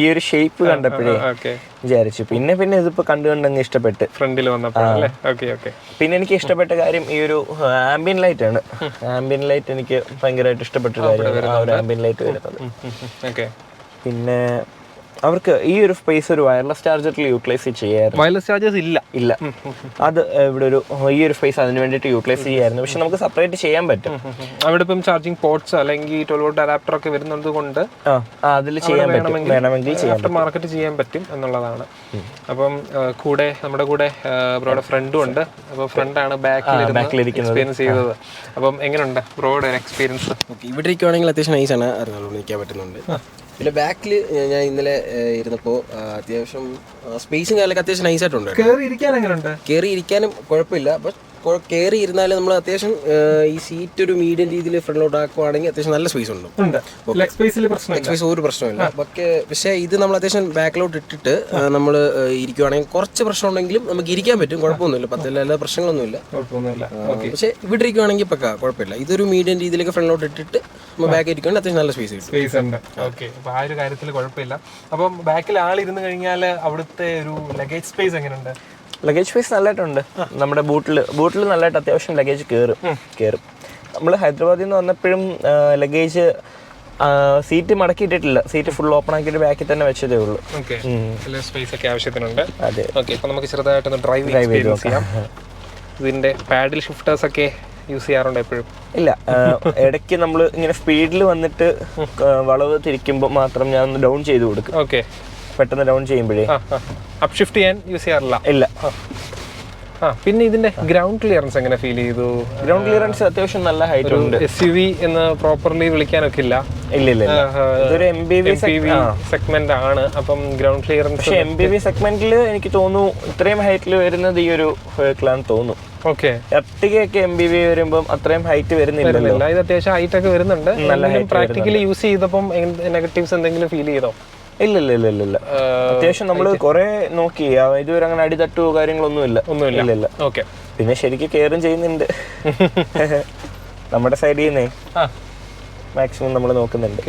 ഈ ഒരു ഷേപ്പ് കണ്ടപ്പോഴേ വിചാരിച്ചു. പിന്നെ ഇതിപ്പോ കണ്ടുകണ്ടങ്ങ് ഇഷ്ടപ്പെട്ട് ഫ്രണ്ടിൽ വന്നപ്പോൾ. പിന്നെ എനിക്ക് ഇഷ്ടപ്പെട്ട കാര്യം ഈ ഒരു ആംബിയൻ ലൈറ്റ് ആണ്. ആംബിയൻ ലൈറ്റ് എനിക്ക് ഭയങ്കരമായിട്ട് ഇഷ്ടപ്പെട്ട കാര്യമാണ്, ആംബിയൻ ലൈറ്റ് വരുന്നത്. പിന്നെ അവർക്ക് ഈ ഒരു സ്പേസ് ഒരു വയർലെസ് ചാർജറിൽ യൂട്ടിലൈസ് ചെയ്യാറ്. വയർലെസ് ചാർജേഴ്സ് ഇല്ല. അത് ഇവിടെ ഈ ഒരു സ്പേസ് അതിന് വേണ്ടിയിട്ട് യൂട്ടിലൈസ് ചെയ്യായിരുന്നു. പക്ഷെ നമുക്ക് സെപ്പറേറ്റ് ചെയ്യാൻ പറ്റും. അവിടെ ഇപ്പം ചാർജിങ് പോർട്ട്സ് അല്ലെങ്കിൽ 12 വോൾട്ട് അഡാപ്റ്റർ ഒക്കെ വരുന്നത് കൊണ്ട് അതിൽ ചെയ്യാൻ പറ്റും, വേണമെങ്കിൽ ആഫ്റ്റർ മാർക്കറ്റ് ചെയ്യാൻ പറ്റും എന്നുള്ളതാണ്. അപ്പം നമ്മുടെ കൂടെ ബ്രോയുടെ ഫ്രണ്ടും ഉണ്ട്. അപ്പോൾ ഫ്രണ്ടാണ് ബാക്കിൽ എക്സ്പീരിയൻസ് ചെയ്തത്. അപ്പം എങ്ങനെയുണ്ട് ബ്രോയുടെ എക്സ്പീരിയൻസ്? ഇവിടെ ഇരിക്കുവാണെങ്കിൽ അത്യാവശ്യം നൈസാണ്, നിൽക്കാൻ പറ്റുന്നുണ്ട്. പിന്നെ ബാക്കിൽ ഞാൻ ഇന്നലെ ഇരുന്നപ്പോൾ അത്യാവശ്യം സ്പേസും കാര്യങ്ങളൊക്കെ അത്യാവശ്യം നൈസായിട്ടുണ്ട്. കയറി ഇരിക്കാനും കുഴപ്പമില്ല. ബട്ട് കയറി ഇരുന്നാലും നമ്മൾ അത്യാവശ്യം ഈ സീറ്റ് ഒരു മീഡിയം രീതിയിൽ ഫ്രണ്ടിലോട്ട് ആക്കുവാണെങ്കിൽ അത്യാവശ്യം നല്ല സ്പേസ് ഉണ്ട്. ലെഗ് സ്പേസ് ഒരു പ്രശ്നമില്ല. പക്ഷേ ഇത് നമ്മൾ അത്യാവശ്യം ബാക്കിലോട്ട് ഇട്ടിട്ട് നമ്മൾ ഇരിക്കുവാണെങ്കിൽ കുറച്ച് പ്രശ്നം ഉണ്ടെങ്കിലും നമുക്ക് ഇരിക്കാൻ പറ്റും, കുഴപ്പമൊന്നുമില്ല. എല്ലാ പ്രശ്നങ്ങളൊന്നുമില്ല. പക്ഷേ ഇവിടെ ഇരിക്കുവാണെങ്കിൽ പക്ക കുഴപ്പമില്ല. ഇതൊരു മീഡിയം രീതിയിലേക്ക് ഫ്രണ്ടിലോട്ട് ഇട്ടിട്ട് നമ്മൾ ബാക്ക് ഇരിക്കുവാണെങ്കിൽ അത്യാവശ്യം നല്ല സ്പേസ് ഉണ്ട്. ആ ഒരു കാര്യത്തിൽ കുഴപ്പമില്ല. അപ്പം ബാക്കിൽ ആളിരുന്ന് കഴിഞ്ഞാൽ അവിടുത്തെ ഒരു ലഗേജ് സ്പേസ് എങ്ങനെയുണ്ട്? ലഗേജ് സ്പേസ് നല്ലതായിട്ടുണ്ട്. നമ്മുടെ ബൂട്ടിൽ നല്ലതായിട്ട് അത്യാവശ്യം ലഗേജ് കയറും. നമ്മൾ ഹൈദരാബാദിൽ നിന്ന് വന്നപ്പോഴും ലഗേജ് സീറ്റ് മടക്കിയിട്ടിട്ടില്ല. സീറ്റ് ഫുൾ ഓപ്പൺ ആക്കിയിട്ട് ബാക്കിൽ തന്നെ വെച്ചതേ ഉള്ളൂ. സ്പേസ് ഒക്കെ ആവശ്യത്തിനുണ്ട്. അതെ. ഇപ്പൊ നമുക്ക് ചെറുതായിട്ടൊന്ന് ഡ്രൈവ് ചെയ്യാം. ഇതിന്റെ പാഡിൽ ഷിഫ്റ്റേഴ്സ് ഒക്കെ യൂസ് ചെയ്യാറുണ്ട് എപ്പോഴും? ഇല്ല, ഇടയ്ക്ക് നമ്മൾ ഇങ്ങനെ സ്പീഡിൽ വന്നിട്ട് വളവ് തിരിക്കുമ്പോൾ മാത്രം ഞാൻ ഒന്ന് ഡൗൺ ചെയ്ത് കൊടുക്കും. പെട്ടെന്ന് ഡൗൺ ചെയ്യുമ്പോഴേ അപ്പ് ഷിഫ്റ്റ് ചെയ്യാൻ യൂസ് ചെയ്യാറില്ല. ഇല്ല. പിന്നെ ഇതിന്റെ ഗ്രൗണ്ട് ക്ലിയറൻസ് എങ്ങനെ ഫീൽ ചെയ്തു? ഗ്രൗണ്ട് ക്ലിയറൻസ് അത്യാവശ്യം നല്ല ഹൈറ്റ് ഉണ്ട്. SUV എന്ന് പ്രോപ്പർലി വിളിക്കാനൊക്കെ ഇല്ല. ഇതൊരു MPV സെഗ്മെന്റ് ആണ്. അപ്പം ഗ്രൗണ്ട് ക്ലിയറൻസ് പക്ഷേ MPV സെഗ്മെന്റിൽ എനിക്ക് തോന്നുന്നു ഇത്രയും ഹൈറ്റിൽ വരുന്നത് ഈ ഒരു വെഹിക്കിളാന്ന് തോന്നുന്നു. എർട്ടിഗയൊക്കെ MPV വരുമ്പോൾ അത്രയും ഹൈറ്റ് വരുന്നില്ല. ഇത് അത്യാവശ്യം ഹൈറ്റ് ഒക്കെ വരുന്നുണ്ട്. പ്രാക്ടിക്കലി യൂസ് ചെയ്തപ്പം നെഗറ്റീവ്സ് എന്തെങ്കിലും ഫീൽ ചെയ്തോ? ഇല്ല. അത്യാവശ്യം നമ്മൾ കുറെ നോക്കി, ഇതുവരെ അങ്ങനെ അടിതട്ടോ കാര്യങ്ങളൊന്നുമില്ല. പിന്നെ ശരിക്കും കെയറും ചെയ്യുന്നുണ്ട്. നമ്മുടെ സൈഡിൽ നിന്നേ മാക്സിമം നമ്മൾ നോക്കുന്നുണ്ട്.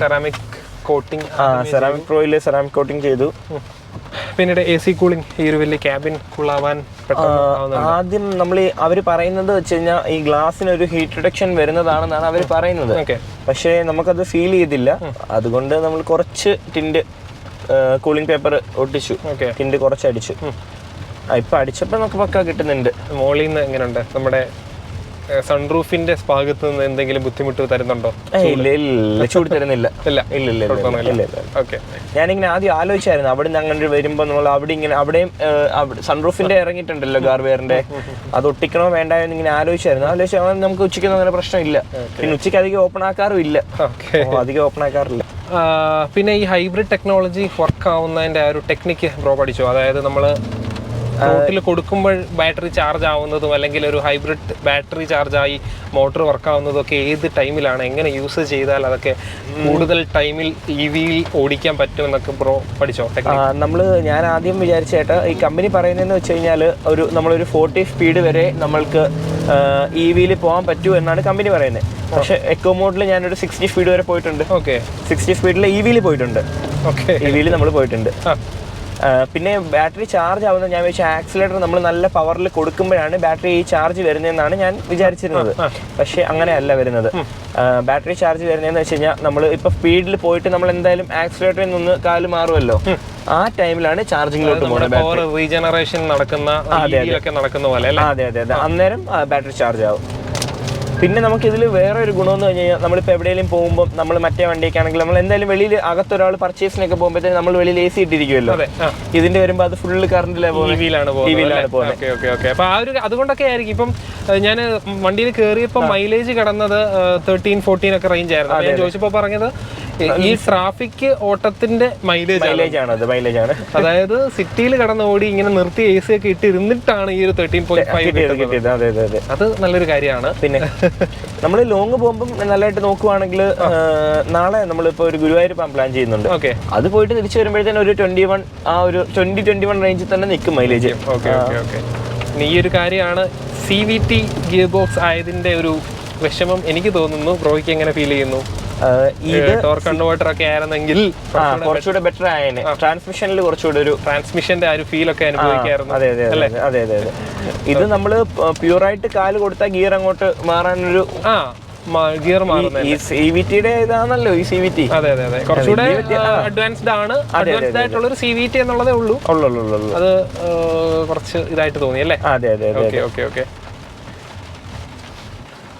സെറാമിക് കോട്ടിംഗ്, സെറാമിക് പ്രോയില് സെറാമിക് കോട്ടിംഗ് ചെയ്തു. പിന്നീട് AC കൂളിംഗ്, ഈ ഒരു വലിയ ക്യാബിൻ കൂളാവാൻ ആദ്യം നമ്മൾ അവർ പറയുന്നത് വെച്ച് കഴിഞ്ഞാൽ ഈ ഗ്ലാസിന് ഒരു ഹീറ്റ് റിഡക്ഷൻ വരുന്നതാണെന്നാണ് അവർ പറയുന്നത്. പക്ഷേ നമുക്കത് ഫീൽ ചെയ്തില്ല. അതുകൊണ്ട് നമ്മൾ കുറച്ച് ടിൻഡ് കൂളിംഗ് പേപ്പർ ഒട്ടിച്ചു, ടിൻഡ് കുറച്ച് അടിച്ചു. ഇപ്പൊ അടിച്ചപ്പോൾ നമുക്ക് പക്ക കിട്ടുന്നുണ്ട്. മോളിൽ നിന്ന് എങ്ങനെയുണ്ട്? നമ്മുടെ സൺറൂഫിന്റെ ഭാഗത്ത് നിന്ന് എന്തെങ്കിലും ബുദ്ധിമുട്ട് തരുന്നുണ്ടോ? ഇല്ല, ചൂട് തരുന്നില്ല. ഞാനിങ്ങനെ ആദ്യം ആലോചിച്ചായിരുന്നു, അവിടെ നിന്ന് അങ്ങനെ വരുമ്പോൾ നമ്മൾ അവിടെയും സൺറൂഫിന്റെ ഇറങ്ങിയിട്ടുണ്ടല്ലോ ഗാർവെയറിന്റെ, അത് ഒട്ടിക്കണോ വേണ്ട എന്നിങ്ങനെ ആലോചിച്ചാൽ നമുക്ക് ഉച്ചയ്ക്കൊന്നും അങ്ങനെ പ്രശ്നമില്ല. പിന്നെ ഉച്ചയ്ക്ക് അധികം ഓപ്പൺ ആക്കാറും ഇല്ല. പിന്നെ ഈ ഹൈബ്രിഡ് ടെക്നോളജി വർക്ക് ആവുന്നതിന്റെ ആ ഒരു ടെക്നിക്ക് ബ്രോ പഠിച്ചോ? അതായത് നമ്മൾ റോട്ടിൽ കൊടുക്കുമ്പോൾ ബാറ്ററി ചാർജ് ആവുന്നതും അല്ലെങ്കിൽ ഒരു ഹൈബ്രിഡ് ബാറ്ററി ചാർജായി മോട്ടോർ വർക്ക് ആവുന്നതും ഒക്കെ ഏത് ടൈമിലാണ്, എങ്ങനെ യൂസ് ചെയ്താൽ അതൊക്കെ കൂടുതൽ ടൈമിൽ EVയിൽ ഓടിക്കാൻ പറ്റുമെന്നൊക്കെ ബ്രോ പഠിച്ചോ? ഞാൻ ആദ്യം വിചാരിച്ച ചേട്ടാ, ഈ കമ്പനി പറയുന്നതെന്ന് വെച്ച് കഴിഞ്ഞാൽ നമ്മളൊരു 40 സ്പീഡ് വരെ നമ്മൾക്ക് EVയിൽ പോകാൻ പറ്റൂ എന്നാണ് കമ്പനി പറയുന്നത്. പക്ഷെ എക്കോ മോഡിൽ ഞാനൊരു 60 സ്പീഡ് വരെ പോയിട്ടുണ്ട്. 60 സ്പീഡിൽ EVയിൽ പോയിട്ടുണ്ട്. EVയിൽ നമ്മൾ പോയിട്ടുണ്ട്. പിന്നെ ബാറ്ററി ചാർജ് ആവുന്ന ഞാൻ വെച്ചാൽ ആക്സിലേറ്റർ നമ്മൾ നല്ല പവറിൽ കൊടുക്കുമ്പോഴാണ് ബാറ്ററി ഈ ചാർജ് വരുന്നതെന്നാണ് ഞാൻ വിചാരിച്ചിരുന്നത്. പക്ഷേ അങ്ങനെയല്ല വരുന്നത്. ബാറ്ററി ചാർജ് വരുന്നതെന്ന് വെച്ച് കഴിഞ്ഞാൽ നമ്മൾ ഇപ്പോൾ സ്പീഡിൽ പോയിട്ട് നമ്മൾ എന്തായാലും ആക്സിലേറ്ററിൽ നിന്ന് കാല് മാറുമല്ലോ, ആ ടൈമിലാണ് ചാർജിങ്ങിലോട്ട് പോകുന്നത്. റീജനറേഷൻ നടക്കുന്ന പോലെ. അതെ അതെ അതെ, അന്നേരം ബാറ്ററി ചാർജ് ആവും. പിന്നെ നമുക്ക് ഇതിൽ വേറെ ഒരു ഗുണമെന്ന് പറഞ്ഞു കഴിഞ്ഞാൽ നമ്മളിപ്പോൾ എവിടെയെങ്കിലും പോകുമ്പോൾ നമ്മൾ മറ്റേ വണ്ടിയൊക്കെ ആണെങ്കിൽ നമ്മൾ എന്തായാലും വെളിയിൽ അകത്തൊരാൾ പർച്ചേസിനൊക്കെ പോകുമ്പോഴത്തേക്ക് നമ്മൾ വെളിയിൽ AC ഇട്ടിരിക്കുമല്ലോ. ഇതിന്റെ വരുമ്പോൾ അത് ഫുള്ള് കറണ്ടിലാണ് പോകുന്നത്. അപ്പൊ ആ ഒരു അതുകൊണ്ടൊക്കെ ആയിരിക്കും ഇപ്പം ഞാൻ വണ്ടിയിൽ കയറിയപ്പോൾ മൈലേജ് കടന്നത് 13-14 ഒക്കെ റേഞ്ച് ആയിരുന്നു. ഞാൻ ചോദിച്ചപ്പോൾ പറഞ്ഞത് ഈ ട്രാഫിക് ഓട്ടത്തിന്റെ മൈലേജ് ആണ്. അതായത് സിറ്റിയിൽ കടന്ന് ഓടി ഇങ്ങനെ നിർത്തി AC ഒക്കെ ഇട്ട് ഇരുന്നിട്ടാണ് ഈ ഒരു 13.5 അത് നല്ലൊരു കാര്യമാണ്. പിന്നെ നമ്മൾ ലോങ് പോകുമ്പോൾ നല്ലതായിട്ട് നോക്കുവാണെങ്കിൽ നാളെ നമ്മളിപ്പോൾ ഒരു ഗുരുവായൂർ പോകാൻ പ്ലാൻ ചെയ്യുന്നുണ്ട്. അത് പോയിട്ട് തിരിച്ചു വരുമ്പോഴത്തേനും ഒരു 20-21 റേഞ്ചിൽ തന്നെ നിൽക്കും മൈലേജ്. ഈ ഒരു കാര്യമാണ് CVT ഗിയർ ബോക്സ് ആയതിന്റെ ഒരു വിഷമം എനിക്ക് തോന്നുന്നു. ബ്രോയ്ക്ക് എങ്ങനെ ഫീൽ ചെയ്യുന്നു? ടോർക്ക് കൺവേർട്ടർ ഒക്കെ ആയിരുന്നെങ്കിൽ കുറച്ചുകൂടെ ബെറ്റർ ആയേനെ. ട്രാൻസ്മിഷനിൽ കുറച്ചുകൂടെ ഒരു ട്രാൻസ്മിഷന്റെ ആ ഒരു ഫീൽ ഒക്കെ അനുഭവിക്കായിരുന്നു. അതെ. ഇത് നമ്മള് പ്യൂറായിട്ട് കാല് കൊടുത്താൽ ഗിയർ അങ്ങോട്ട് മാറാനൊരു ഗിയർ മാറുന്നത് ഈ CVT-യുടെ ഇതാണല്ലോ ഈ CVT. അതെ കുറച്ചുകൂടെ അഡ്വാൻസ്ഡ് ആണ്. അഡ്വാൻസ്ഡ് ആയിട്ടുള്ള ഒരു CVT എന്നുള്ളതേ ഉള്ളൂ. അത് കുറച്ച് ഇതായിട്ട് തോന്നി അല്ലേ? അതെ. ഓക്കെ.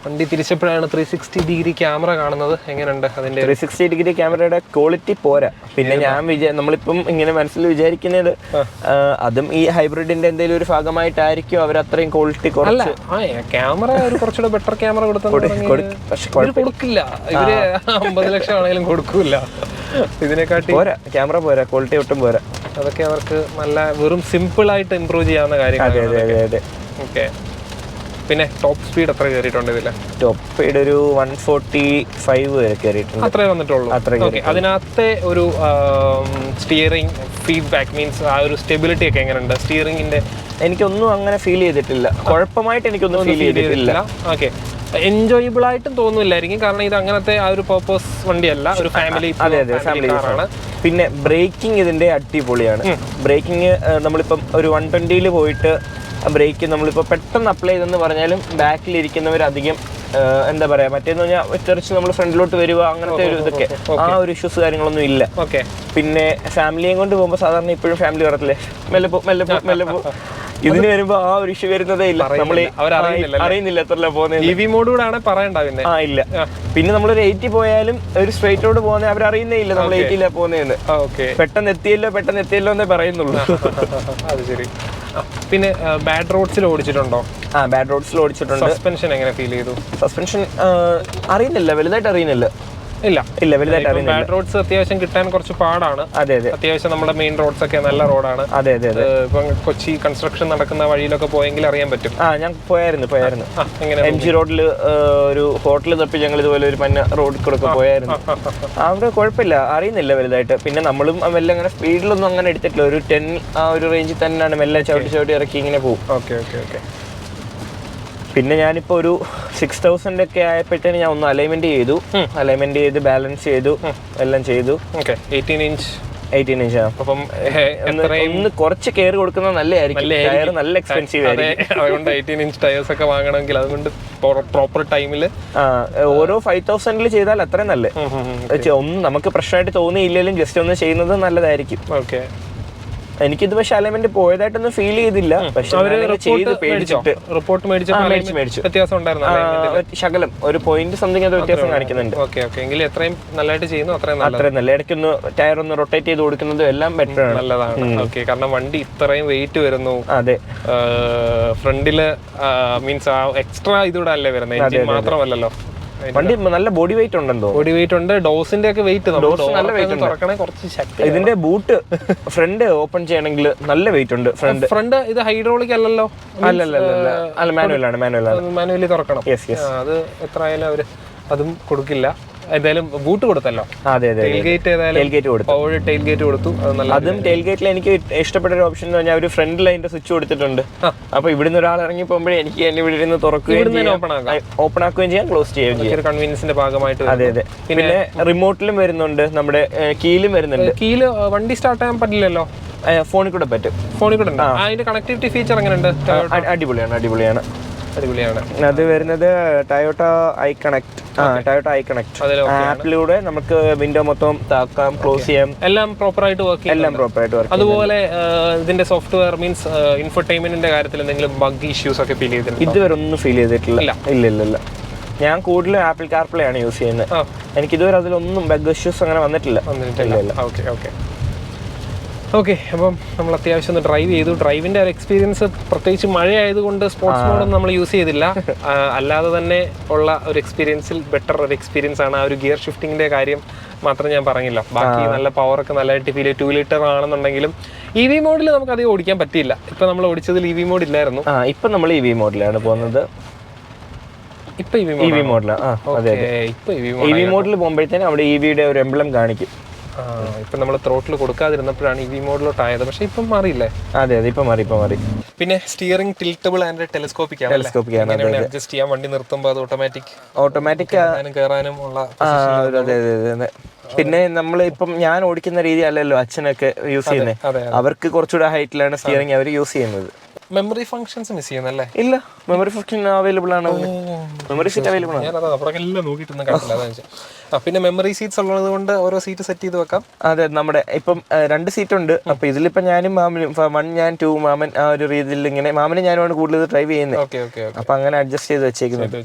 വണ്ടി തിരിച്ചപ്പോഴാണ് 360 ക്യാമറ കാണുന്നത്. എങ്ങനെയുണ്ട് അതിന്റെ 360 ക്യാമറയുടെ ക്വാളിറ്റി പോരാ. പിന്നെ ഞാൻ നമ്മളിപ്പം ഇങ്ങനെ മനസ്സിൽ വിചാരിക്കുന്നത് അതും ഈ ഹൈബ്രിഡിന്റെ എന്തെങ്കിലും ഒരു ഭാഗമായിട്ടായിരിക്കും അവർ അത്രയും ക്വാളിറ്റി കുറച്ച് ക്യാമറ കുറച്ചുകൂടെ ബെറ്റർ ക്യാമറ കൊടുക്കില്ല. ഇവര് 50 ലക്ഷം ആണെങ്കിലും കൊടുക്കൂല. ഇതിനെക്കാട്ടി ക്യാമറ പോരാ, ക്വാളിറ്റി ഒട്ടും പോരാ. അതൊക്കെ അവർക്ക് നല്ല വെറും സിമ്പിൾ ആയിട്ട് ഇംപ്രൂവ് ചെയ്യാവുന്ന കാര്യങ്ങളാണ്. ഓക്കെ. പിന്നെ ടോപ്പ് സ്പീഡ് എത്ര കയറിയിട്ടുണ്ട് ഇതില്? ടോപ്പ് സ്പീഡ് ഒരു 145 വരെ കയറിയിട്ടുണ്ട്. അത്രേ വന്നിട്ടുള്ളൂ. അതിനകത്തെ ഒരു സ്റ്റിയറിംഗ് ഫീഡ്ബാക്ക് മീൻസ് ആ ഒരു സ്റ്റെബിലിറ്റി ഒക്കെ എങ്ങനെയുണ്ട് സ്റ്റിയറിംഗിന്റെ? എനിക്കൊന്നും അങ്ങനെ ഫീൽ ചെയ്തിട്ടില്ല. കുഴപ്പമായിട്ട് എനിക്കൊന്നും ഫീൽ ചെയ്തിട്ടില്ല. ഓക്കെ. എൻജോയബിൾ ആയിട്ടും തോന്നുന്നില്ലായിരിക്കും, കാരണം ഇത് അങ്ങനത്തെ ആ ഒരു പർപ്പസ് വണ്ടിയല്ല, ഒരു ഫാമിലി കാറാണ്. പിന്നെ ബ്രേക്കിംഗ് ഇതിന്റെ അടിപൊളിയാണ്. ബ്രേക്കിംഗ് നമ്മളിപ്പം ഒരു 120-ൽ പോയിട്ട് ബ്രേക്ക് നമ്മളിപ്പോൾ പെട്ടെന്ന് അപ്ലൈ ചെയ്തെന്ന് പറഞ്ഞാലും ബാക്കിലിരിക്കുന്നവരധികം എന്താ പറയാ, മറ്റേന്ന് പറഞ്ഞാൽ തെറിച്ച് നമ്മൾ ഫ്രണ്ടിലോട്ട് വരിക അങ്ങനത്തെ ഒരു ഇതൊക്കെ ആ ഒരു ഇഷ്യൂസ് കാര്യങ്ങളൊന്നും ഇല്ല. പിന്നെ ഫാമിലിയും കൊണ്ട് പോകുമ്പോൾ സാധാരണ ഇപ്പോഴും ഫാമിലി പറയത്തില്ലേ മെല്ലെ പോ ഇതിന് വരുമ്പോ ആ ഒരു ഇഷ്യൂ വരുന്നതേ ഇല്ല. നമ്മൾ അറിയുന്നില്ല എത്ര പോകുന്നത്. ഇല്ല. പിന്നെ നമ്മളൊരു 80 പോയാലും ഒരു സ്ട്രേറ്റ് റോഡ് പോകുന്നത് അവരറിയുന്നേ ഇല്ല നമ്മൾ 80-ലാ പോകുന്നതെന്ന്. പെട്ടെന്ന് എത്തിയല്ലോ എന്നേ പറയുന്നുള്ളൂ. പിന്നെ ബാഡ് റോഡ്സിൽ ഓടിച്ചിട്ടുണ്ടോ? ബാഡ് റോഡ്സിൽ ഓടിച്ചിട്ടുണ്ട്. സസ്പെൻഷൻ എങ്ങനെ ഫീൽ ചെയ്തു? സസ്പെൻഷൻ അറിയുന്നില്ല, വലുതായിട്ട് അറിയുന്നില്ല. വലുതായിട്ട് ബാഡ് റോഡ്സ് അത്യാവശ്യം കിട്ടാൻ കുറച്ച് പാടാണ്. അത്യാവശ്യം നമ്മുടെ മെയിൻ റോഡ്സ് ഒക്കെ നല്ല റോഡാണ്. ഇപ്പം കൊച്ചി കൺസ്ട്രക്ഷൻ നടക്കുന്ന വഴിയിലൊക്കെ പോയെങ്കിൽ അറിയാൻ പറ്റും. ഞാൻ പോയായിരുന്നു. MG റോഡിൽ ഒരു ഹോട്ടൽ തപ്പി ഞങ്ങൾ ഇതുപോലെ ഒരു മഞ്ഞ റോഡിൽ കൂടെ പോയായിരുന്നു. അവിടെ കുഴപ്പമില്ല, അറിയുന്നില്ല വലുതായിട്ട്. പിന്നെ നമ്മളും മെല്ലെ അങ്ങനെ സ്പീഡിലൊന്നും അങ്ങനെ എടുത്തിട്ടില്ല. ഒരു 10 ആ ഒരു റേഞ്ചിൽ തന്നെയാണ് മെല്ലെ ചവിട്ടി ഇറക്കി ഇങ്ങനെ പോകും. ഓക്കെ. പിന്നെ ഞാനിപ്പോൾ ഒരു 6000 ഒക്കെ ആയപ്പോഴത്തേന് ഞാൻ ഒന്ന് അലൈൻമെന്റ് ചെയ്ത് ബാലൻസ് ചെയ്തു, എല്ലാം ചെയ്തു. 18 ഇഞ്ച് അപ്പം ഒന്ന് കുറച്ച് കെയർ കൊടുക്കുന്നത് നല്ലതായിരിക്കും. ടയർ നല്ല എക്സ്പെൻസീവ് ആയിരിക്കും. അതുകൊണ്ട് 18 ഇഞ്ച് ടയേഴ്സ് ഒക്കെ വാങ്ങണമെങ്കിൽ അതുകൊണ്ട് പ്രോപ്പർ ടൈമിൽ ഓരോ 5000-ൽ ചെയ്താൽ അത്രയും നല്ല. ഒന്നും നമുക്ക് പ്രശ്നമായിട്ട് തോന്നിയില്ലെങ്കിലും ജസ്റ്റ് ഒന്ന് ചെയ്യുന്നത് നല്ലതായിരിക്കും. ഓക്കെ. എനിക്കിത് പക്ഷെ അലൈൻമെന്റ് പോയതായിട്ടൊന്നും ഫീൽ ചെയ്തില്ല. പക്ഷെ റിപ്പോർട്ട് മേടിച്ചു ശകലം ഒരു പോയിന്റ് സംതിങ് അത് വ്യത്യാസം കാണിക്കുന്നുണ്ട്. എത്രയും നല്ലതായിട്ട് ചെയ്യുന്നു അത്രയും നല്ല. ഇടയ്ക്കൊന്ന് ടയർ ഒന്ന് റൊട്ടേറ്റ് ചെയ്ത് കൊടുക്കുന്നതും എല്ലാം ബെറ്റർ ആണ്, നല്ലതാണ്. ഓക്കെ. കാരണം വണ്ടി ഇത്രയും വെയിറ്റ് വരുന്നു. അതെ. ഫ്രണ്ടില് മീൻസ് എക്സ്ട്രാ ഇതൂടെ അല്ലേ വരുന്നത്, എഞ്ചിൻ മാത്രമല്ലല്ലോ. വണ്ടി നല്ല ബോഡി വെയിറ്റ് ഉണ്ടെന്തോ. ബോഡി വെയിറ്റ് ഉണ്ട്. ഡോസിന്റെ ഒക്കെ വെയിറ്റ് നല്ല വെയിറ്റ് തുറക്കണേ കുറച്ച് ശക്തി. ഇതിന്റെ ബൂട്ട് ഫ്രണ്ട് ഓപ്പൺ ചെയ്യണമെങ്കിൽ നല്ല വെയിറ്റ് ഉണ്ട്. ഫ്രണ്ട് ഇത് ഹൈഡ്രോളിക് അല്ലല്ലോ? അല്ല മാനുവലാണ്. മാനുവലി തുറക്കണം. അത് എത്ര ആയാലും അവര് അതും കൊടുക്കില്ല. എന്തായാലും ബൂട്ട് കൊടുത്തല്ലോ. അതെ അതെ, ടെയിൽ ഗേറ്റ് ഏതായാലും പവർ ടെയിൽ ഗേറ്റ് കൊടുത്തു. അതും ടെയിൽ ഗേറ്റിൽ എനിക്ക് ഇഷ്ടപ്പെട്ട ഒരു ഓപ്ഷൻ എന്ന് പറഞ്ഞാൽ ഒരു ഫ്രണ്ടിൽ അതിന്റെ സ്വിച്ച് കൊടുത്തിട്ടുണ്ട്. അപ്പൊ ഇവിടുന്ന് ഒരാൾ ഇറങ്ങി പോകുമ്പോഴേ എനിക്ക് എന്നെ ഇവിടെ നിന്ന് തുറക്കുകയും ഓപ്പൺ ആക്കുകയും ചെയ്യാം, ക്ലോസ് ചെയ്യുകയും ചെയ്യാം. കൺവീനിയൻസിന്റെ ഭാഗമായിട്ട്. അതെ അതെ. പിന്നെ റിമോട്ടിലും വരുന്നുണ്ട്, നമ്മുടെ കീയിലും വരുന്നുണ്ട്. കീയില് വണ്ടി സ്റ്റാർട്ട് ചെയ്യാൻ പറ്റില്ലല്ലോ, ഫോണിൽ കൂടെ പറ്റും. ഫോണിൽ കൂടെ ഉണ്ട്. അതിന്റെ കണക്ടിവിറ്റി ഫീച്ചർ എങ്ങനെയുണ്ട്? അടിപൊളിയാണ് അടിപൊളിയാണ് അടിപൊളിയാണ്. അത് വരുന്നത് Toyota I connect. Toyota I connect ആപ്പിലൂടെ നമുക്ക് വിൻഡോ മൊത്തം താക്കാം, ക്ലോസ് ചെയ്യാം, എല്ലാം പ്രോപ്പർ ആയിട്ട് വർക്ക് എല്ലാം പ്രോപ്പർ ആയിട്ട് വർക്ക്. അതുപോലെ ഇതിന്റെ സോഫ്റ്റ്വെയർ മീൻസ് ഇൻഫർടൈൻമെന്റിന്റെ കാര്യത്തിൽ എന്തെങ്കിലും ബഗ് ഇഷ്യൂസ് ഒക്കെ ഫീൽ ചെയ്തിട്ടുണ്ട്? ഇതുവരെ ഒന്നും ഫീൽ ചെയ്തിട്ടില്ല. ഇല്ല ഇല്ല ഇല്ല. ഞാൻ കൂടുതലും ആപ്പിൾ കാർപ്ലേ ആണ് യൂസ് ചെയ്യുന്നത്. എനിക്ക് ഇതുവരെ അതിലൊന്നും ബഗ് ഇഷ്യൂസ് അങ്ങനെ വന്നിട്ടില്ല. Okay okay okay. അപ്പം നമ്മൾ അത്യാവശ്യം ഒന്ന് ഡ്രൈവ് ചെയ്തു. ഡ്രൈവിൻ്റെ ഒരു എക്സ്പീരിയൻസ് പ്രത്യേകിച്ച് മഴയായതുകൊണ്ട് സ്പോർട്സ് മോഡൊന്നും നമ്മൾ യൂസ് ചെയ്തില്ല. അല്ലാതെ തന്നെ ഉള്ള ഒരു എക്സ്പീരിയൻസിൽ ബെറ്റർ ഒരു എക്സ്പീരിയൻസ് ആണ്. ആ ഒരു ഗിയർ ഷിഫ്റ്റിങ്ങിൻ്റെ കാര്യം മാത്രം ഞാൻ പറഞ്ഞില്ല. ബാക്കി നല്ല പവറൊക്കെ നല്ലതായിട്ട് ഫീൽ ചെയ്യും. 2 ലിറ്റർ ആണെന്നുണ്ടെങ്കിലും EV മോഡിൽ നമുക്ക് അധികം ഓടിക്കാൻ പറ്റിയില്ല. ഇപ്പം നമ്മൾ ഓടിച്ചതിൽ EV മോഡ് ഇല്ലായിരുന്നു. ഇപ്പം നമ്മൾ EV മോഡിലാണ് പോകുന്നത്. ഇപ്പം EV മോഡിലാണ്. EV മോഡിൽ പോകുമ്പോഴത്തേനും അവിടെ EVയുടെ ഒരു എംബ്ലം കാണിക്കും. ഇപ്പം നമ്മൾ ത്രോട്ടിൽ കൊടുക്കാതിരുന്നപ്പോഴാണ് EV മോഡിലോട്ട് ആയത്. പക്ഷേ ഇപ്പം മാറിയില്ലേ? അതെ അതെ, ഇപ്പം മാറി. പിന്നെ സ്റ്റിയറിംഗ് ടിൽറ്റബിൾ ആൻഡ് ടെലിസ്കോപ്പിക് ആണ്. അഡ്ജസ്റ്റ് ചെയ്യാൻ, വണ്ടി നിർത്തുമ്പോൾ അത് ഓട്ടോമാറ്റിക് കയറാനും ഉള്ള. അതെ അതെ അതെ. പിന്നെ നമ്മൾ ഇപ്പം ഞാൻ ഓടിക്കുന്ന രീതി അല്ലല്ലോ അച്ഛനൊക്കെ യൂസ് ചെയ്യുന്നത്. അവർക്ക് കുറച്ചുകൂടെ ഹൈറ്റിലാണ് സ്റ്റിയറിംഗ് അവർ യൂസ് ചെയ്യുന്നത്. മെമ്മറി ഫംഗ്ഷൻസ് മിസ് ചെയ്യുന്നല്ലേ? ഇല്ല, മെമ്മറി ഫംഗ്ഷൻ അവൈലബിൾ ആണ്. മെമ്മറി സീറ്റ് അവൈലബിൾ ആണ്. ഞാനത് അവിടെയെല്ലാം നോക്കിയിട്ടൊന്നും കണ്ടില്ല. പിന്നെ മെമ്മറി സീറ്റ്സ് ഉള്ളത് കൊണ്ട് ഓരോ സീറ്റ് സെറ്റ് ചെയ്ത് വെക്കാം. അതെ, നമ്മുടെ ഇപ്പം 2 സീറ്റ് ഉണ്ട്. അപ്പൊ ഇതിലിപ്പം ഞാനും മാമനും 1 ഞാൻ 2 മാമൻ ആ ഒരു രീതിയിൽ ഇങ്ങനെ മാമനും ഞാനുമാണ് കൂടുതൽ ഡ്രൈവ് ചെയ്യുന്നത്. അപ്പൊ അങ്ങനെ അഡ്ജസ്റ്റ് ചെയ്ത് വെച്ചേക്കുന്നത്.